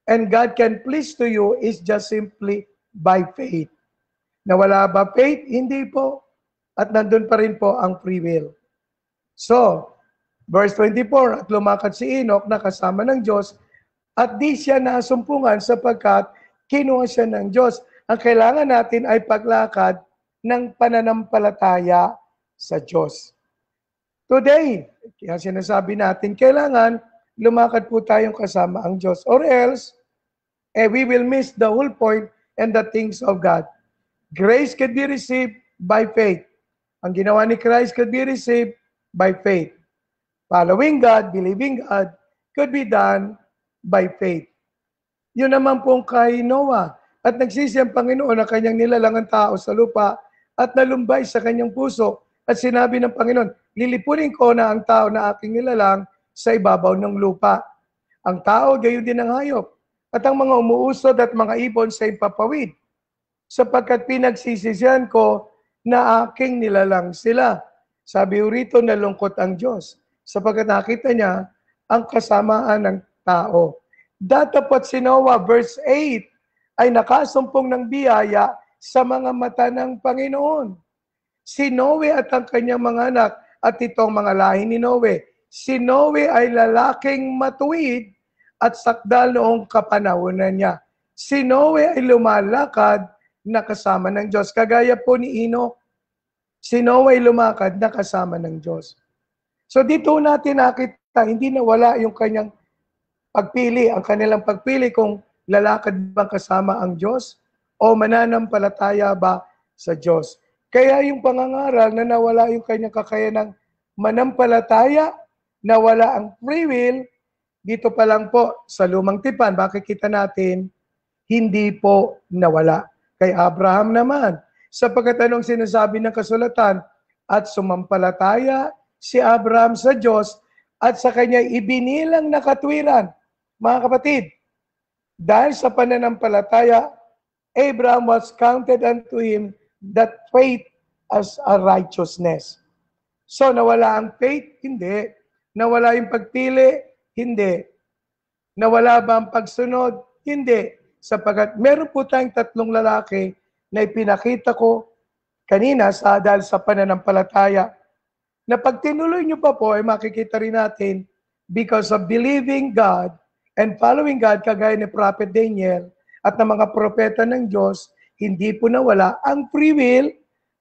and God can please to you is just simply by faith. Nawala ba faith? Hindi po. At nandun pa rin po ang free will. So, verse 24, at lumakad si Enoch na kasama ng Diyos at di siya nasumpungan sapagkat kinuha siya ng Diyos. Ang kailangan natin ay paglakad ng pananampalataya sa Diyos. Today, kaya sinasabi natin, kailangan lumakad po tayong kasama ang Diyos. Or else, we will miss the whole point and the things of God. Grace could be received by faith. Ang ginawa ni Christ could be received by faith. Following God, believing God, could be done by faith. Yun naman pong kay Noah. At nagsisi ang Panginoon na kanyang nilalangang tao sa lupa at nalumbay sa kanyang puso. At sinabi ng Panginoon, lilipunin ko na ang tao na aking nilalang sa ibabaw ng lupa. Ang tao, gayon din ang hayop. At ang mga umuusod at mga ibon sa ipapawid. Sapagkat pinagsisisihan ko na aking nilalang sila. Sabi rito, nalungkot ang Diyos. Sapagkat nakita niya ang kasamaan ng tao. Datapot si Noah, verse 8, ay nakasumpong ng biyaya sa mga mata ng Panginoon. Si Noe at ang kanyang mga anak at itong mga lahi ni Noe. Si Noe ay lalaking matuwid at sakdal noong kapanahunan niya. Si Noe ay lumalakad na kasama ng Diyos. Kagaya po ni Enoch, si Noe ay lumakad na kasama ng Diyos. So dito natin nakita, hindi nawala yung kanyang pagpili, ang kanilang pagpili kung lalakad bang kasama ang Diyos o mananampalataya ba sa Diyos. Kaya yung pangangaral na nawala yung kanyang kakayanang manampalataya, nawala ang free will, dito pa lang po sa lumang tipan, makikita natin, hindi po nawala. Kay Abraham naman, sapagkat anong sinasabi ng kasulatan, at sumampalataya si Abraham sa Diyos at sa kanya ibinilang na katwiran. Mga kapatid, dahil sa pananampalataya, Abraham was counted unto him that faith as a righteousness. So, nawala ang faith? Hindi. Nawala yung pagpili? Hindi. Nawala ba ang pagsunod? Hindi. Sapagat meron po tayong tatlong lalaki na ipinakita ko kanina dahil sa pananampalataya, na pag tinuloy nyo pa po, ay makikita rin natin, because of believing God and following God, kagaya ni Prophet Daniel at ng mga propeta ng Diyos, hindi po nawala ang free will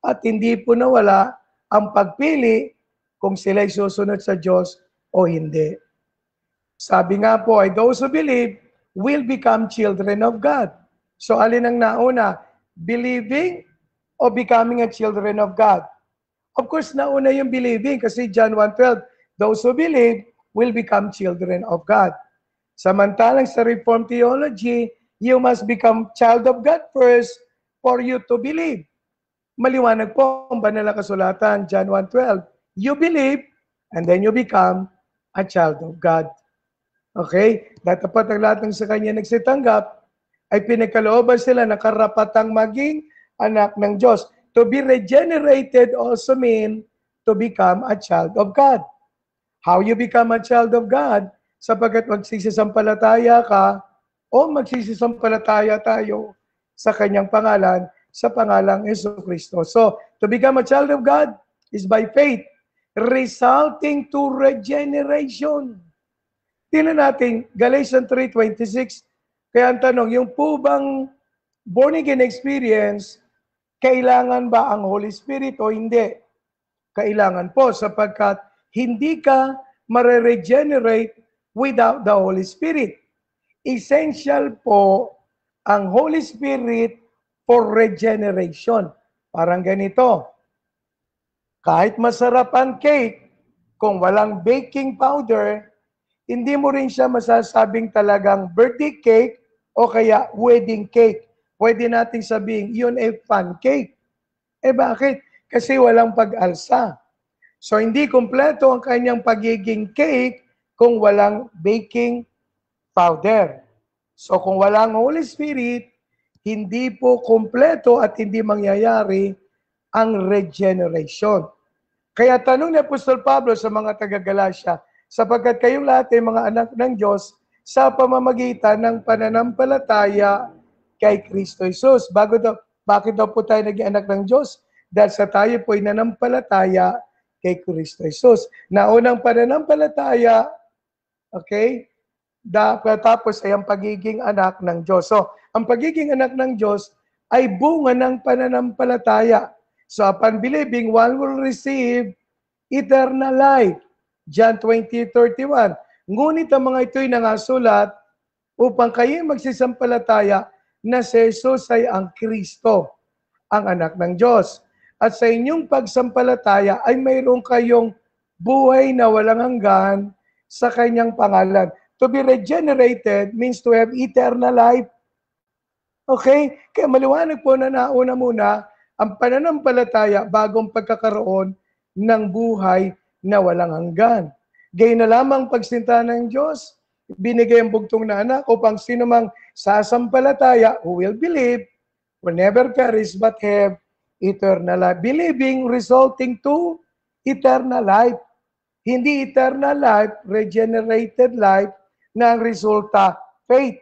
at hindi po nawala ang pagpili kung sila'y susunod sa Diyos o hindi. Sabi nga po ay those who believe will become children of God. So alin ang nauna? Believing o becoming a children of God? Of course, nauna yung believing kasi John 1:12, those who believe will become children of God. Samantalang sa Reformed theology, you must become child of God first for you to believe. Maliwanag po ang banal na kasulatan, John 1:12. You believe and then you become a child of God. Okay? Datapat ang lahat ng sa kanya nagsitanggap ay pinagkalooban sila na karapatang maging anak ng Diyos. To be regenerated also mean to become a child of God. How you become a child of God? Sapagkat magsisisampalataya ka o magsisisampalataya tayo sa kanyang pangalan, sa pangalang Jesucristo. So, to become a child of God is by faith, resulting to regeneration. Tingnan natin, Galatians 3:26. Kaya ang tanong, yung po bang born again experience, kailangan ba ang Holy Spirit o hindi? Kailangan po sapagkat hindi ka mare-regenerate without the Holy Spirit. Essential po ang Holy Spirit for regeneration. Parang ganito. Kahit masarap ang cake, kung walang baking powder, hindi mo rin siya masasabing talagang birthday cake o kaya wedding cake. Pwede nating sabihin, yun ay fun cake. Eh bakit? Kasi walang pag-alsa. So hindi kompleto ang kanyang pagiging cake kung walang baking powder. So kung walang Holy Spirit, hindi po kompleto at hindi mangyayari ang regeneration. Kaya tanong ni Apostol Pablo sa mga taga-Galacia, sapagkat kayong lahat ay mga anak ng Diyos sa pamamagitan ng pananampalataya kay Kristo Jesus. Bakit daw po tayo naging anak ng Diyos? Dahil sa tayo po ay nanampalataya kay Kristo Jesus. Naunang pananampalataya, okay? Tapos ay ang pagiging anak ng Diyos. So, ang pagiging anak ng Diyos ay bunga ng pananampalataya. So, upon believing, one will receive eternal life. John 20:31. Ngunit ang mga ito'y nangasulat upang kayo magsisampalataya na si Jesus ay ang Kristo, ang anak ng Diyos. At sa inyong pagsampalataya ay mayroon kayong buhay na walang hanggan sa kanyang pangalan. To be regenerated means to have eternal life. Okay? Kaya maliwanag po na nauna muna ang pananampalataya bagong pagkakaroon ng buhay na walang hanggan. Gayun na lamang pagsinta ng Diyos, binigay ang bugtong na anak upang sino mang sasampalataya who will believe will never perish but have eternal life. Believing resulting to eternal life. Hindi eternal life, regenerated life na ang resulta faith.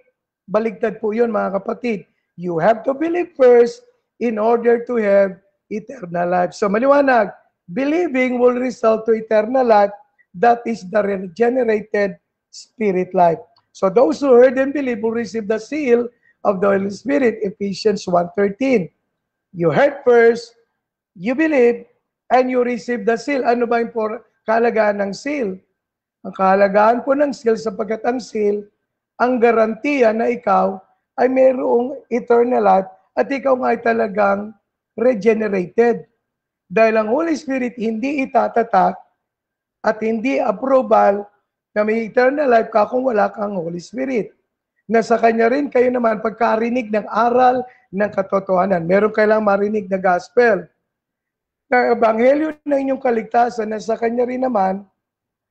Baligtad po yun mga kapatid. You have to believe first in order to have eternal life. So maliwanag, believing will result to eternal life. That is the regenerated spirit life. So those who heard and believe will receive the seal of the Holy Spirit, Ephesians 1:13. You heard first, you believe, and you receive the seal. Ano ba yung kahalagaan ng seal? Ang kahalagaan po ng seal sapagkat ang seal, ang garantiya na ikaw ay mayroong eternal life at ikaw nga ay talagang regenerated. Dahil ang Holy Spirit hindi itatatak at hindi approval na may eternal life ka kung wala kang Holy Spirit. Na sa Kanya rin kayo naman pagkarinig ng aral ng katotohanan. Meron kailang marinig na gospel. Na ebanghelyo ng inyong kaligtasan na sa Kanya rin naman,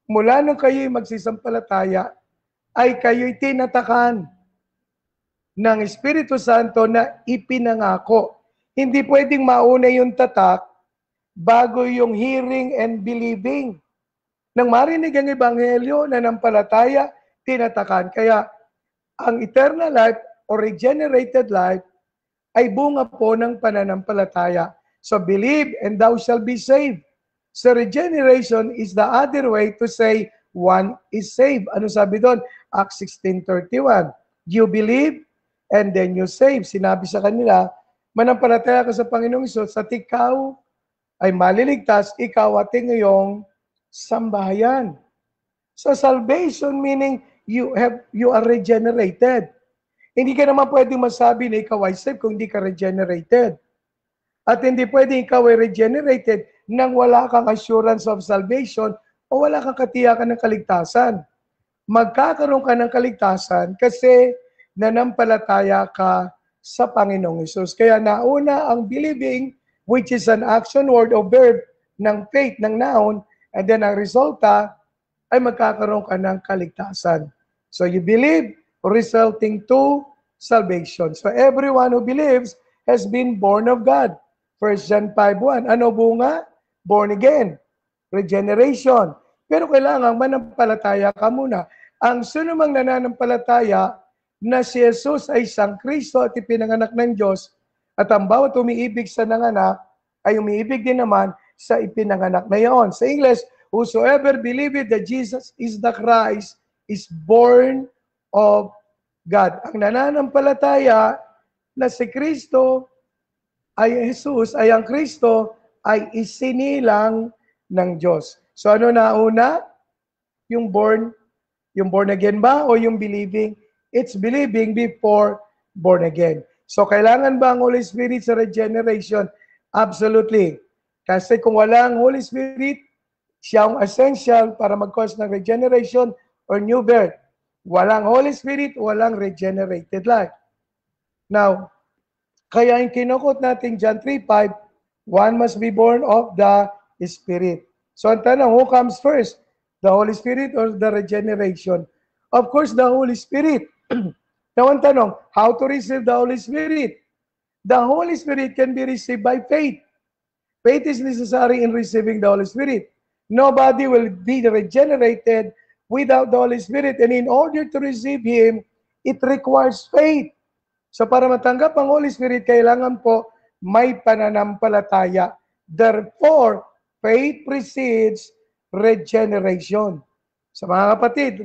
mula nung kayo'y magsisampalataya, ay kayo'y tinatakan. ng Espiritu Santo na ipinangako. Hindi pwedeng mauna yung tatak bago yung hearing and believing. Nang marinig ang Ebanghelyo, nanampalataya, tinatakan. Kaya ang eternal life or regenerated life ay bunga po ng pananampalataya. So believe and thou shalt be saved. So regeneration is the other way to say one is saved. Ano sabi doon? Acts 16:31. You believe and then you save. Sinabi sa kanila, manampalataya ka sa Panginoong Hesus at ikaw ay maliligtas, ikaw at iyong sambahayan. So salvation meaning you are regenerated. Hindi ka naman pwedeng masabi na ikaw ay saved kung hindi ka regenerated. At hindi pwedeng ikaw ay regenerated nang wala kang assurance of salvation o wala kang katiyakan ng kaligtasan. Magkakaroon ka ng kaligtasan kasi nanampalataya ka sa Panginoong Hesus. Kaya nauna ang believing, which is an action word o verb ng faith, ng noun, and then ang resulta ay magkakaroon ka ng kaligtasan. So you believe, resulting to salvation. So everyone who believes has been born of God. 1 John 5:1. Ano bunga? Born again. Regeneration. Pero kailangan manampalataya ka muna. Ang sinumang nananampalataya na si Jesus ay isang Kristo at ipinanganak ng Diyos at ang bawat umiibig sa nanganak ay umiibig din naman sa ipinanganak na iyon. Sa English, whosoever believeth that Jesus is the Christ is born of God. Ang nananampalataya na si Kristo ay Jesus, ay ang Kristo, ay isinilang ng Diyos. So ano nauna? Yung born again ba o yung believing? It's believing before born again. So kailangan ba ang Holy Spirit sa regeneration? Absolutely. Kasi kung wala ang Holy Spirit, siya ang essential para mag-cause ng regeneration or new birth. Walang Holy Spirit, walang regenerated life. Now, kaya yung kinukot natin John 3:5, one must be born of the Spirit. So ang tanong, who comes first? The Holy Spirit or the regeneration? Of course, the Holy Spirit. Now ang tanong, how to receive the Holy Spirit? The Holy Spirit can be received by faith. Faith is necessary in receiving the Holy Spirit. Nobody will be regenerated without the Holy Spirit. And in order to receive Him, it requires faith. So para matanggap ang Holy Spirit, kailangan po may pananampalataya. Therefore, faith precedes regeneration. Sa mga kapatid,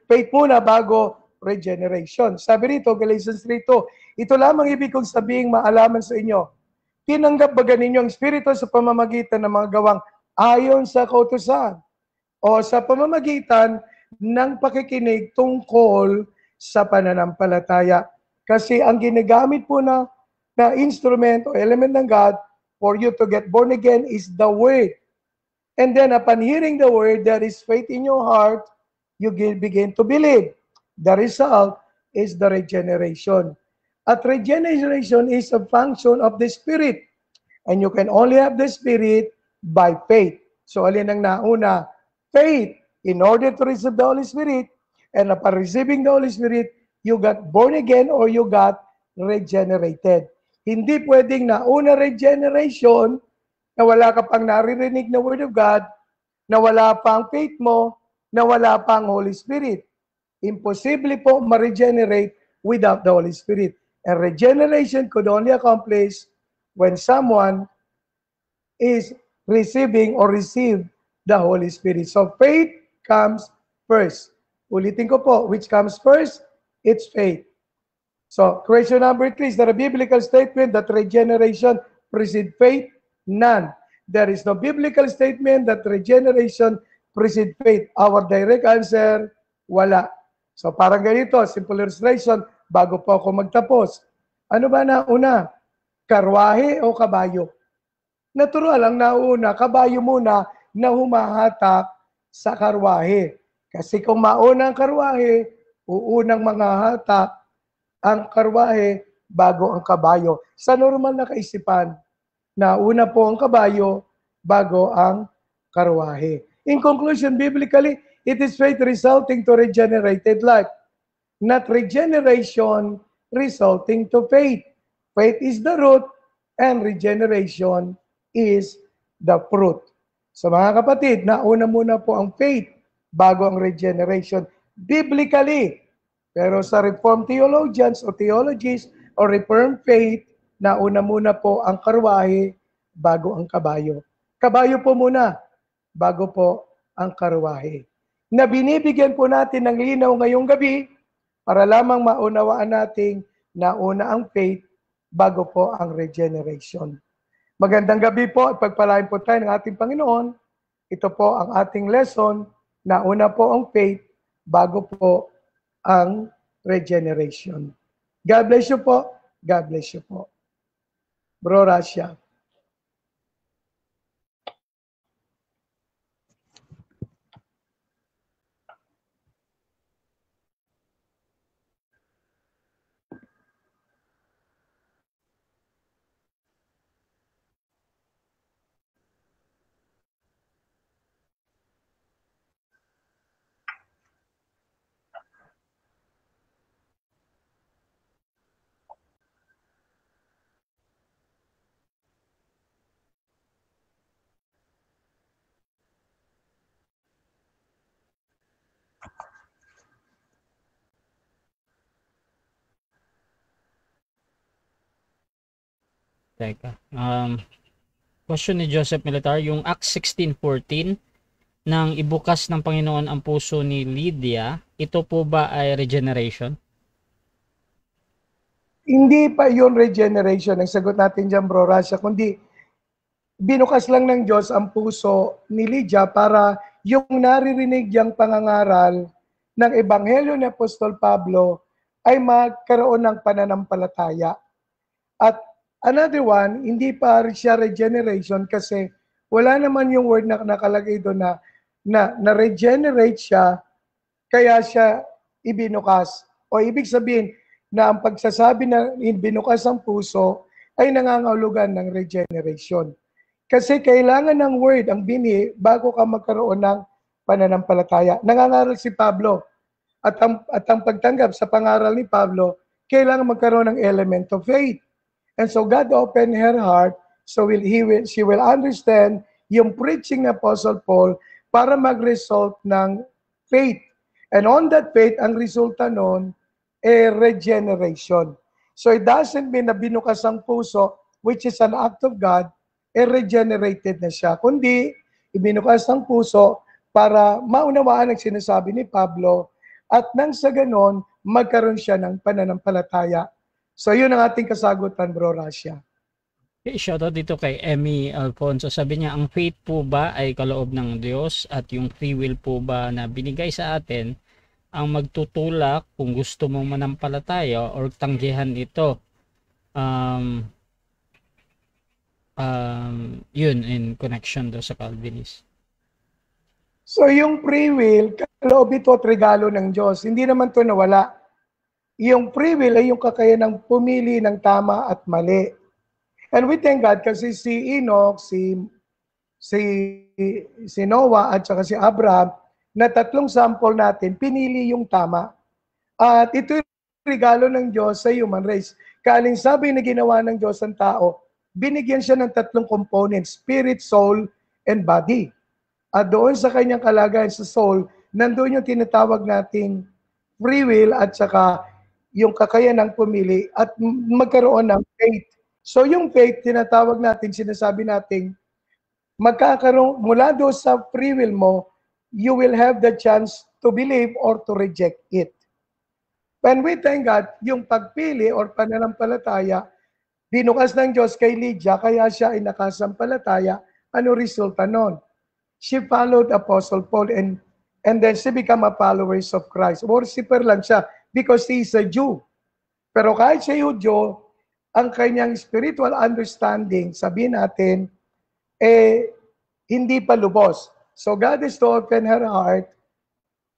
faith muna bago regeneration. Sabi rito, Galatians 3:2, ito lamang ibig kong sabihin maalaman sa inyo. Tinanggap ba ganinyo ang Espiritu sa pamamagitan ng mga gawang ayon sa kautusan o sa pamamagitan ng pakikinig tungkol sa pananampalataya? Kasi ang ginagamit po na instrument o element ng God for you to get born again is the Word. And then upon hearing the Word, there is faith in your heart, you begin to believe. The result is the regeneration. At regeneration is a function of the Spirit. And you can only have the Spirit by faith. So alin ang nauna? Faith in order to receive the Holy Spirit. And upon receiving the Holy Spirit, you got born again or you got regenerated. Hindi pwedeng nauna regeneration na wala ka pang naririnig na Word of God, na wala pang faith mo, na wala pang Holy Spirit. Imposible po ma-regenerate without the Holy Spirit. And regeneration could only accomplish when someone is receiving or received the Holy Spirit. So faith comes first. Ulitin ko po, which comes first? It's faith. So, question number 3, is there a biblical statement that regeneration precedes faith? None. There is no biblical statement that regeneration precedes faith. Our direct answer, wala. So, parang ganito, simple illustration, bago po ako magtapos. Ano ba nauna? Karwahe o kabayo? Natural ang nauna, kabayo muna na humahatak sa karwahe. Kasi kung mauna ang karwahe, uunang mga hatak ang karwahe bago ang kabayo. Sa normal na kaisipan, nauna po ang kabayo bago ang karwahe. In conclusion, biblically, it is faith resulting to regenerated life. Not regeneration resulting to faith. Faith is the root and regeneration is the fruit. So mga kapatid, nauna muna po ang faith bago ang regeneration biblically. Pero sa Reformed theologians o theologies o Reformed faith, nauna muna po ang karwahe bago ang kabayo. Kabayo po muna bago po ang karwahe. Na binibigyan po natin ng linaw ngayong gabi para lamang maunawaan nating nauna ang faith bago po ang regeneration. Magandang gabi po at pagpalain po tayo ng ating Panginoon. Ito po ang ating lesson. Nauna po ang faith bago po ang regeneration. God bless you po. God bless you po. Bro Rasha. Teka. Question ni Joseph Militar, yung Acts 16:14 nang ibukas ng Panginoon ang puso ni Lydia, ito po ba ay regeneration? Hindi pa yun regeneration. Ang sagot natin dyan, Bro Rasha, kundi binukas lang ng Diyos ang puso ni Lydia para yung naririnig niyang pangangaral ng Ebanghelyo ni Apostol Pablo ay magkaroon ng pananampalataya. At another one, hindi pa siya regeneration kasi wala naman yung word na nakalagay doon na regenerate siya, kaya siya ibinukas. O ibig sabihin na ang pagsasabi na binukas ang puso ay nangangahulugan ng regeneration. Kasi kailangan ng word ang bini bago ka magkaroon ng pananampalataya. Nangangaral si Pablo at ang pagtanggap sa pangaral ni Pablo, kailangan magkaroon ng element of faith. And so God opened her heart so she will understand yung preaching ni Apostle Paul para mag-result ng faith. And on that faith, ang resulta nun, regeneration. So it doesn't mean na binukas ang puso, which is an act of God, regenerated na siya. Kundi, ibinukas ang puso para maunawaan ang sinasabi ni Pablo at nang sa ganon, magkaroon siya ng pananampalataya. So yun ang ating kasagutan, Bro Rasha. Okay, shoutout dito kay Emmy Alfonso. Sabi niya, ang faith po ba ay kaloob ng Diyos at yung free will po ba na binigay sa atin ang magtutulak kung gusto mong manampalataya or tanggihan ito? Yun in connection do sa Calvinist. So yung free will, kaloob ito at regalo ng Diyos. Hindi naman ito nawala. Yung free will ay yung kakayanang pumili ng tama at mali. And we thank God kasi si Enoch, si Noah at saka si Abraham, na tatlong sample natin, pinili yung tama. At ito yung regalo ng Diyos sa human race. Kaalinsabay na ginawa ng Diyos ang tao, binigyan siya ng tatlong components, spirit, soul, and body. At doon sa kanyang kalagayan sa soul, nandun yung tinatawag nating free will at saka yung kakayanang pumili at magkaroon ng faith. So yung faith, tinatawag natin, sinasabi natin, magkakaroon, mula doon sa free will mo, you will have the chance to believe or to reject it. When we thank God, yung pagpili or pananampalataya, binukas ng Diyos kay Lydia, kaya siya ay nakasampalataya. Ano resulta nun? She followed Apostle Paul and then she became a follower of Christ. Worshipper lang siya because he is a Jew. Pero kahit siya Hudyo, ang kanyang spiritual understanding, sabihin natin, hindi pa lubos. So God is to open her heart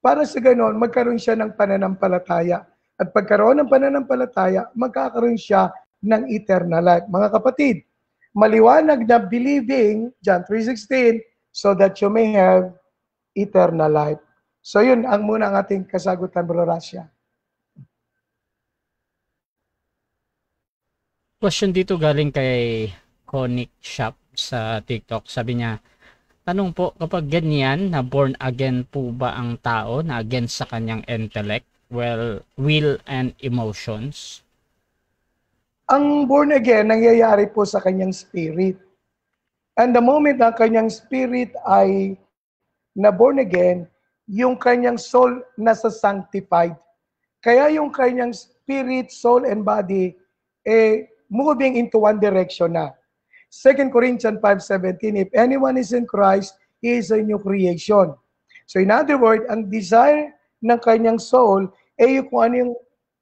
para sa ganon, magkaroon siya ng pananampalataya. At pagkaroon ng pananampalataya, magkakaroon siya ng eternal life. Mga kapatid, maliwanag na believing, John 3:16, so that you may have eternal life. So yun ang muna ang ating kasagutan, Bro Rasha. Question dito galing kay Conic Shop sa TikTok. Sabi niya, tanong po, kapag ganyan, na born again po ba ang tao na against sa kanyang intellect, will and emotions? Ang born again, nangyayari po sa kanyang spirit. And the moment ang kanyang spirit ay na born again, yung kanyang soul nasa sanctified. Kaya yung kanyang spirit, soul, and body moving into one direction na. 2 Corinthians 5:17, if anyone is in Christ, he is a new creation. So in other words, ang desire ng kanyang soul ay kung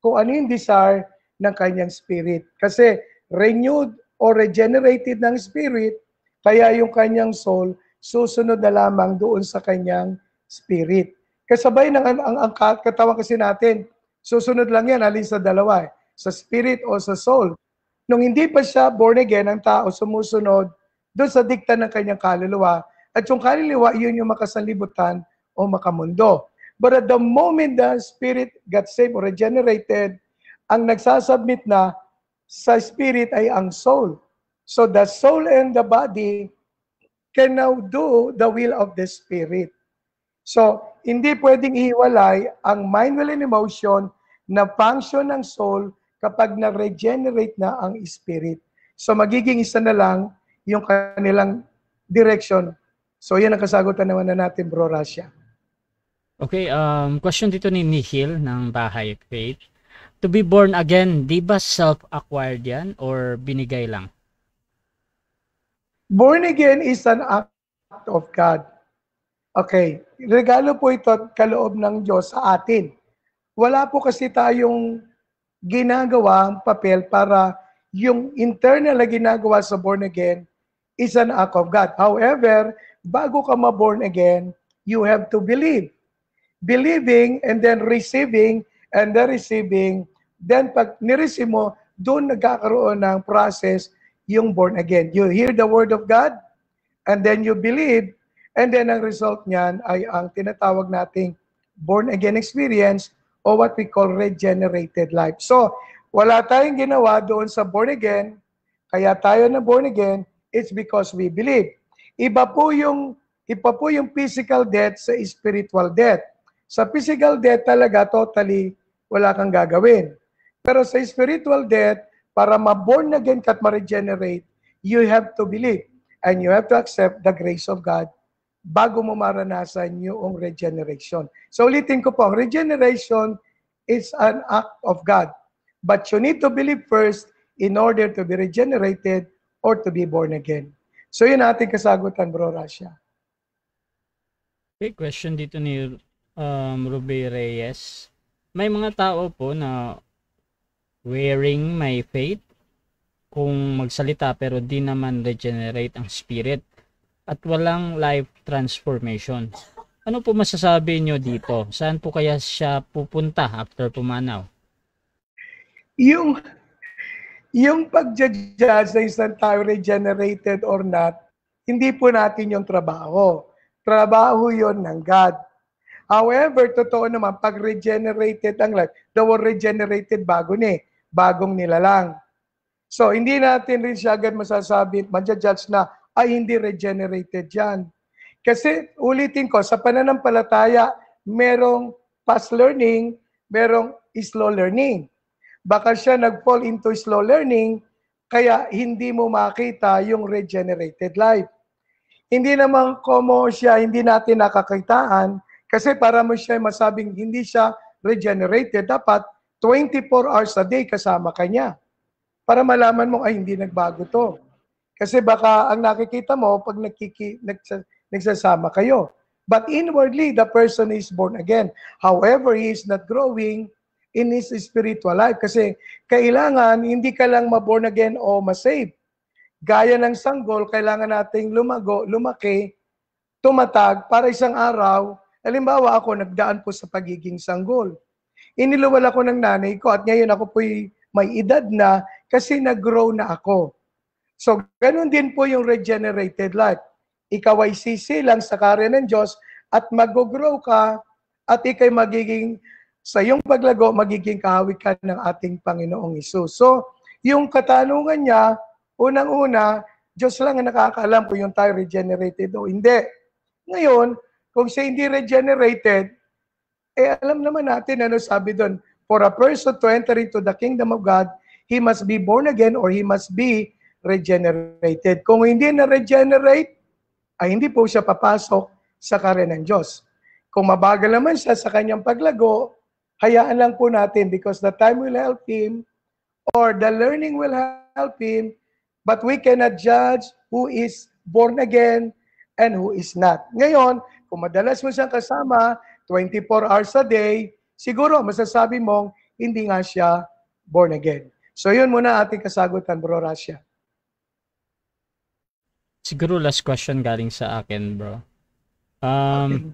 ano yung desire ng kanyang spirit. Kasi renewed or regenerated ng spirit, kaya yung kanyang soul susunod na lamang doon sa kanyang spirit. Kasabay ng ang katawan kasi natin, susunod lang yan, alin sa dalawa, sa spirit o sa soul. Nung hindi pa siya born again, ang tao sumusunod doon sa dikta ng kanyang kaluluwa. At yung kaluluwa, yun yung makasanlibutan o makamundo. But at the moment the spirit got saved or regenerated, ang nagsasubmit na sa spirit ay ang soul. So the soul and the body can now do the will of the spirit. So, hindi pwedeng ihiwalay ang mind, will, and emotion na function ng soul kapag na-regenerate na ang spirit. So, magiging isa na lang yung kanilang direction. So, yan ang kasagutan naman na natin, Bro Rasha. Okay, question dito ni Nihil ng Bahay Faith. To be born again, di ba self-acquired yan or binigay lang? Born again is an act of God. Okay, regalo po ito at kaloob ng Diyos sa atin. Wala po kasi tayong ginagawang papel para yung internal na ginagawa sa born again is an act of God. However, bago ka ma-born again, you have to believe. Believing and then receiving and then receiving, then pag nireceive mo, doon nagkakaroon ng process yung born again. You hear the word of God and then you believe, and then ang result niyan ay ang tinatawag nating born again experience o what we call regenerated life. So, wala tayong ginawa doon sa born again, kaya tayo na born again, it's because we believe. Iba po yung physical death sa spiritual death. Sa physical death talaga, totally, wala kang gagawin. Pero sa spiritual death, para ma-born again at ma-regenerate, you have to believe and you have to accept the grace of God bago mo maranasan yung regeneration. So ulitin ko po, regeneration is an act of God. But you need to believe first in order to be regenerated or to be born again. So yun ating kasagutan, Bro Rasha. Okay, question dito ni Ruby Reyes. May mga tao po na wearing my faith kung magsalita pero di naman regenerate ang spirit at walang life transformation. Ano po masasabi nyo dito? Saan po kaya siya pupunta after pumanaw? Yung pag-judge na isang tao regenerated or not, hindi po natin yung trabaho. Trabaho yon ng God. However, totoo naman, pag regenerated ang life, the word regenerated bagong nilalang. So, hindi natin rin siya agad masasabi, ma-judge na, ay hindi regenerated yan. Kasi, ulitin ko, sa pananampalataya, merong fast learning, merong slow learning. Baka siya nag-fall into slow learning, kaya hindi mo makita yung regenerated life. Hindi naman como siya, hindi natin nakakitaan, kasi para mo siya masabing hindi siya regenerated, dapat 24 hours a day kasama ka niya. Para malaman mo, ay hindi nagbago to. Kasi baka ang nakikita mo, pag nagsasama kayo. But inwardly, the person is born again. However, he is not growing in his spiritual life. Kasi kailangan, hindi ka lang ma-born again o ma-save. Gaya ng sanggol, kailangan nating lumaki, tumatag, para isang araw. Halimbawa ako, nagdaan po sa pagiging sanggol. Iniluwal ako ng nanay ko at ngayon ako po'y may edad na kasi nag-grow na ako. So, ganun din po yung regenerated life. Ikaw ay sisilang sa karya ng Diyos at mag-grow ka at ikay magiging, sa iyong paglago, magiging kahawig ka ng ating Panginoong Hesus. So, yung katanungan niya, unang-una, Diyos lang ang nakakaalam kung yung tayo regenerated o hindi. Ngayon, kung siya hindi regenerated, alam naman natin ano sabi doon. For a person to enter into the kingdom of God, he must be born again or he must be regenerated. Kung hindi na-regenerate, ay hindi po siya papasok sa kaharian ng Diyos. Kung mabagal naman siya sa kanyang paglago, hayaan lang po natin because the time will help him or the learning will help him, but we cannot judge who is born again and who is not. Ngayon, kung madalas mo siyang kasama, 24 hours a day, siguro masasabi mong hindi nga siya born again. So yun muna ating kasagutan, Bro Rasha. Siguro last question galing sa akin, bro. Okay.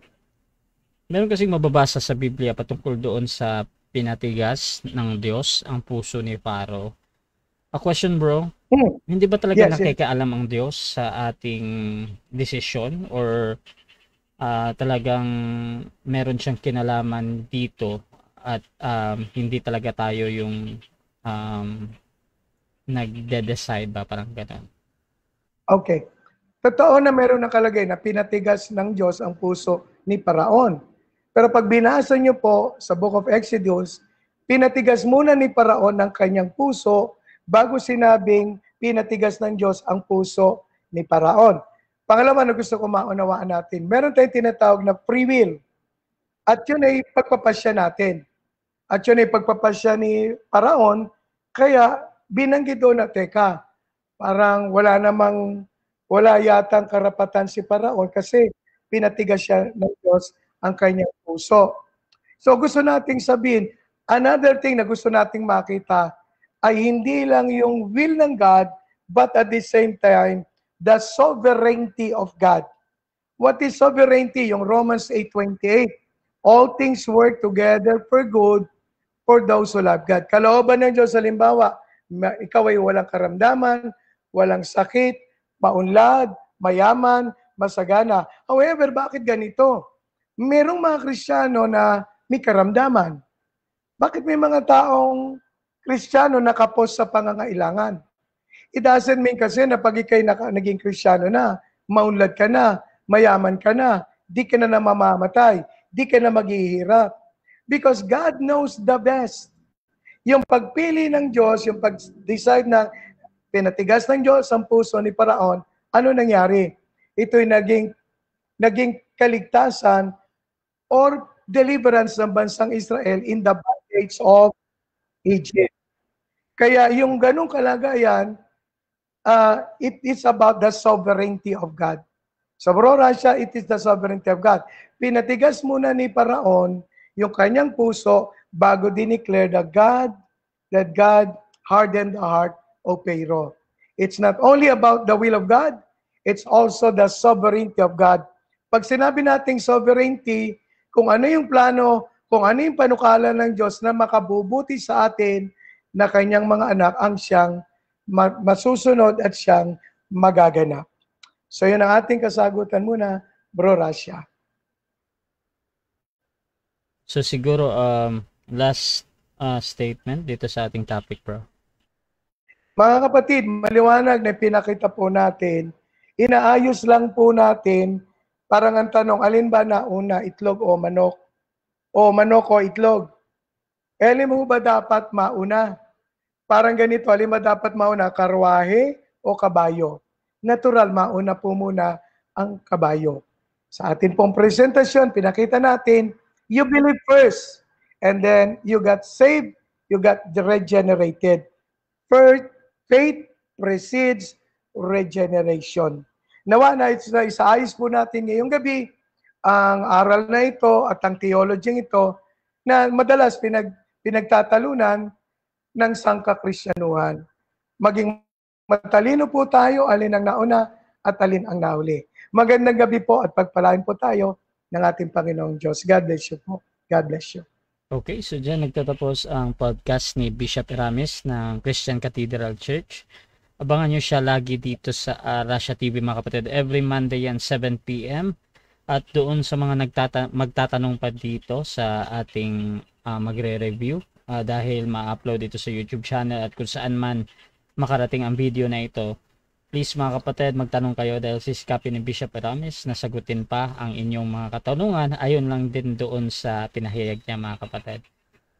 Meron kasing mababasa sa Biblia patungkol doon sa pinatigas ng Diyos ang puso ni Pharaoh. A question, bro. Hindi ba talaga Yes, yes. nakikialam ang Diyos sa ating desisyon or talagang meron siyang kinalaman dito at hindi talaga tayo yung nagde-decide ba, parang gano'n? Okay. Totoo na meron nakalagay na pinatigas ng Diyos ang puso ni Paraon. Pero pag binasa niyo po sa Book of Exodus, pinatigas muna ni Paraon ang kanyang puso bago sinabing pinatigas ng Diyos ang puso ni Paraon. Pangalawa na gusto ko maunawaan natin, meron tayong tinatawag na free will. At yun ay pagpapasya natin. At yun ay pagpapasya ni Paraon, kaya binanggit doon na, teka, parang wala yatang karapatan si Paraon kasi pinatigas siya ng Diyos ang kanyang puso. So gusto nating sabihin, another thing na gusto nating makita ay hindi lang yung will ng God, but at the same time, the sovereignty of God. What is sovereignty? Yung Romans 8:28. All things work together for good for those who love God. Kalooban ng Diyos, halimbawa, ikaw ay walang karamdaman, walang sakit, maunlad, mayaman, masagana. However, bakit ganito? Merong mga Kristiyano na may karamdaman. Bakit may mga taong Kristiyano nakapos sa pangangailangan? It doesn't mean kasi na pag ikay naging Kristiyano na, maunlad ka na, mayaman ka na, di ka na mamamatay, di ka na maghihirap. Because God knows the best. Yung pagpili ng Diyos, yung pag-decide na pinatigas ng Diyos ang puso ni Paraon, ano nangyari? Ito'y naging kaligtasan or deliverance ng bansang Israel in the bondage of Egypt. Kaya yung ganong kalagayan, it is about the sovereignty of God. Sa Bro Rasha, it is the sovereignty of God. Pinatigas muna ni Paraon yung kanyang puso bago dineclare that God hardened the heart of Pharaoh. It's not only about the will of God, it's also the sovereignty of God. Pag sinabi nating sovereignty, kung ano yung plano, kung ano yung panukala ng Diyos na makabubuti sa atin na kanyang mga anak ang siyang masusunod at siyang magaganap. So yun ang ating kasagutan muna, Bro Rasha. So siguro last statement dito sa ating topic, bro. Mga kapatid, maliwanag na pinakita po natin, inaayos lang po natin, parang ang tanong, alin ba nauna, itlog o manok? O manok o itlog? Alin mo ba dapat mauna? Parang ganito, alin ba dapat mauna, karwahe o kabayo? Natural, mauna po muna ang kabayo. Sa atin pong presentasyon, pinakita natin, you believe first, and then you got saved, you got regenerated. First, faith precedes regeneration. Nawa na isaayos po natin ngayong gabi ang aral na ito at ang theology ito na madalas pinagtatalunan ng sangkakristyanuhan. Maging matalino po tayo, alin ang nauna at alin ang nauli. Magandang gabi po at pagpalain po tayo ng ating Panginoong Diyos. God bless you po. God bless you. Okay, so dyan nagtatapos ang podcast ni Bishop Iramis ng Christian Cathedral Church. Abangan nyo siya lagi dito sa Rasha TV, mga kapatid. Every Monday yan, 7 p.m. At doon sa mga magtatanong pa dito sa ating magre-review, dahil ma-upload ito sa YouTube channel at kung saan man makarating ang video na ito. Please mga kapatid, magtanong kayo dahil sisikapin ni Bishop Eramis na sagutin pa ang inyong mga katanungan ayon lang din doon sa pinahayag niya mga kapatid.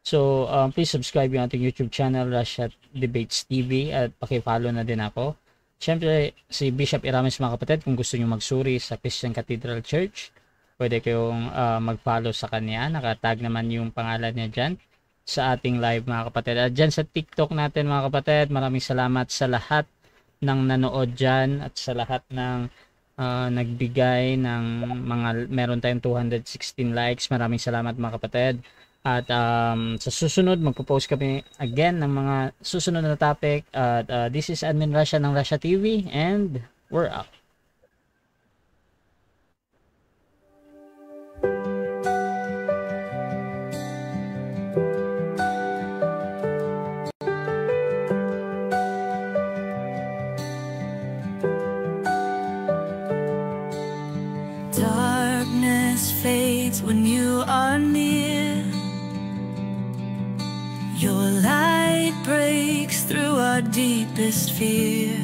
So please subscribe yung ating YouTube channel, Russia Debates TV, at paki-follow na din ako. Siyempre si Bishop Eramis mga kapatid, kung gusto nyo magsuri sa Christian Cathedral Church, pwede kayong mag-follow sa kanya. Nakatag naman yung pangalan niya dyan sa ating live mga kapatid. At dyan sa TikTok natin mga kapatid, maraming salamat sa lahat ng nanood dyan at sa lahat ng nagbigay ng meron tayong 216 likes. Maraming salamat mga kapatid. At sa susunod magpo-post kami again ng mga susunod na topic. At this is Admin Russia ng Russia TV, and we're out. Darkness fades when you are near. Your light breaks through our deepest fear.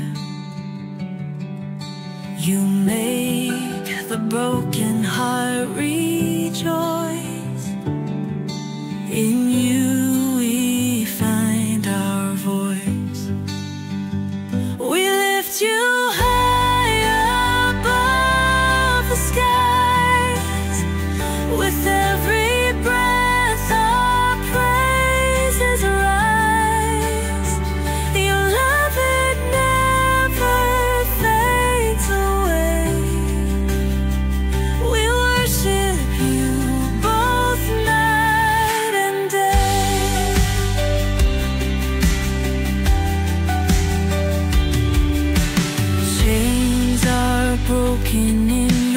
You make the broken heart rejoice. In you we find our voice. We lift you high above the skies. With every breath our praises rise. Your love, it never fades away. We worship you both night and day. Chains are broken in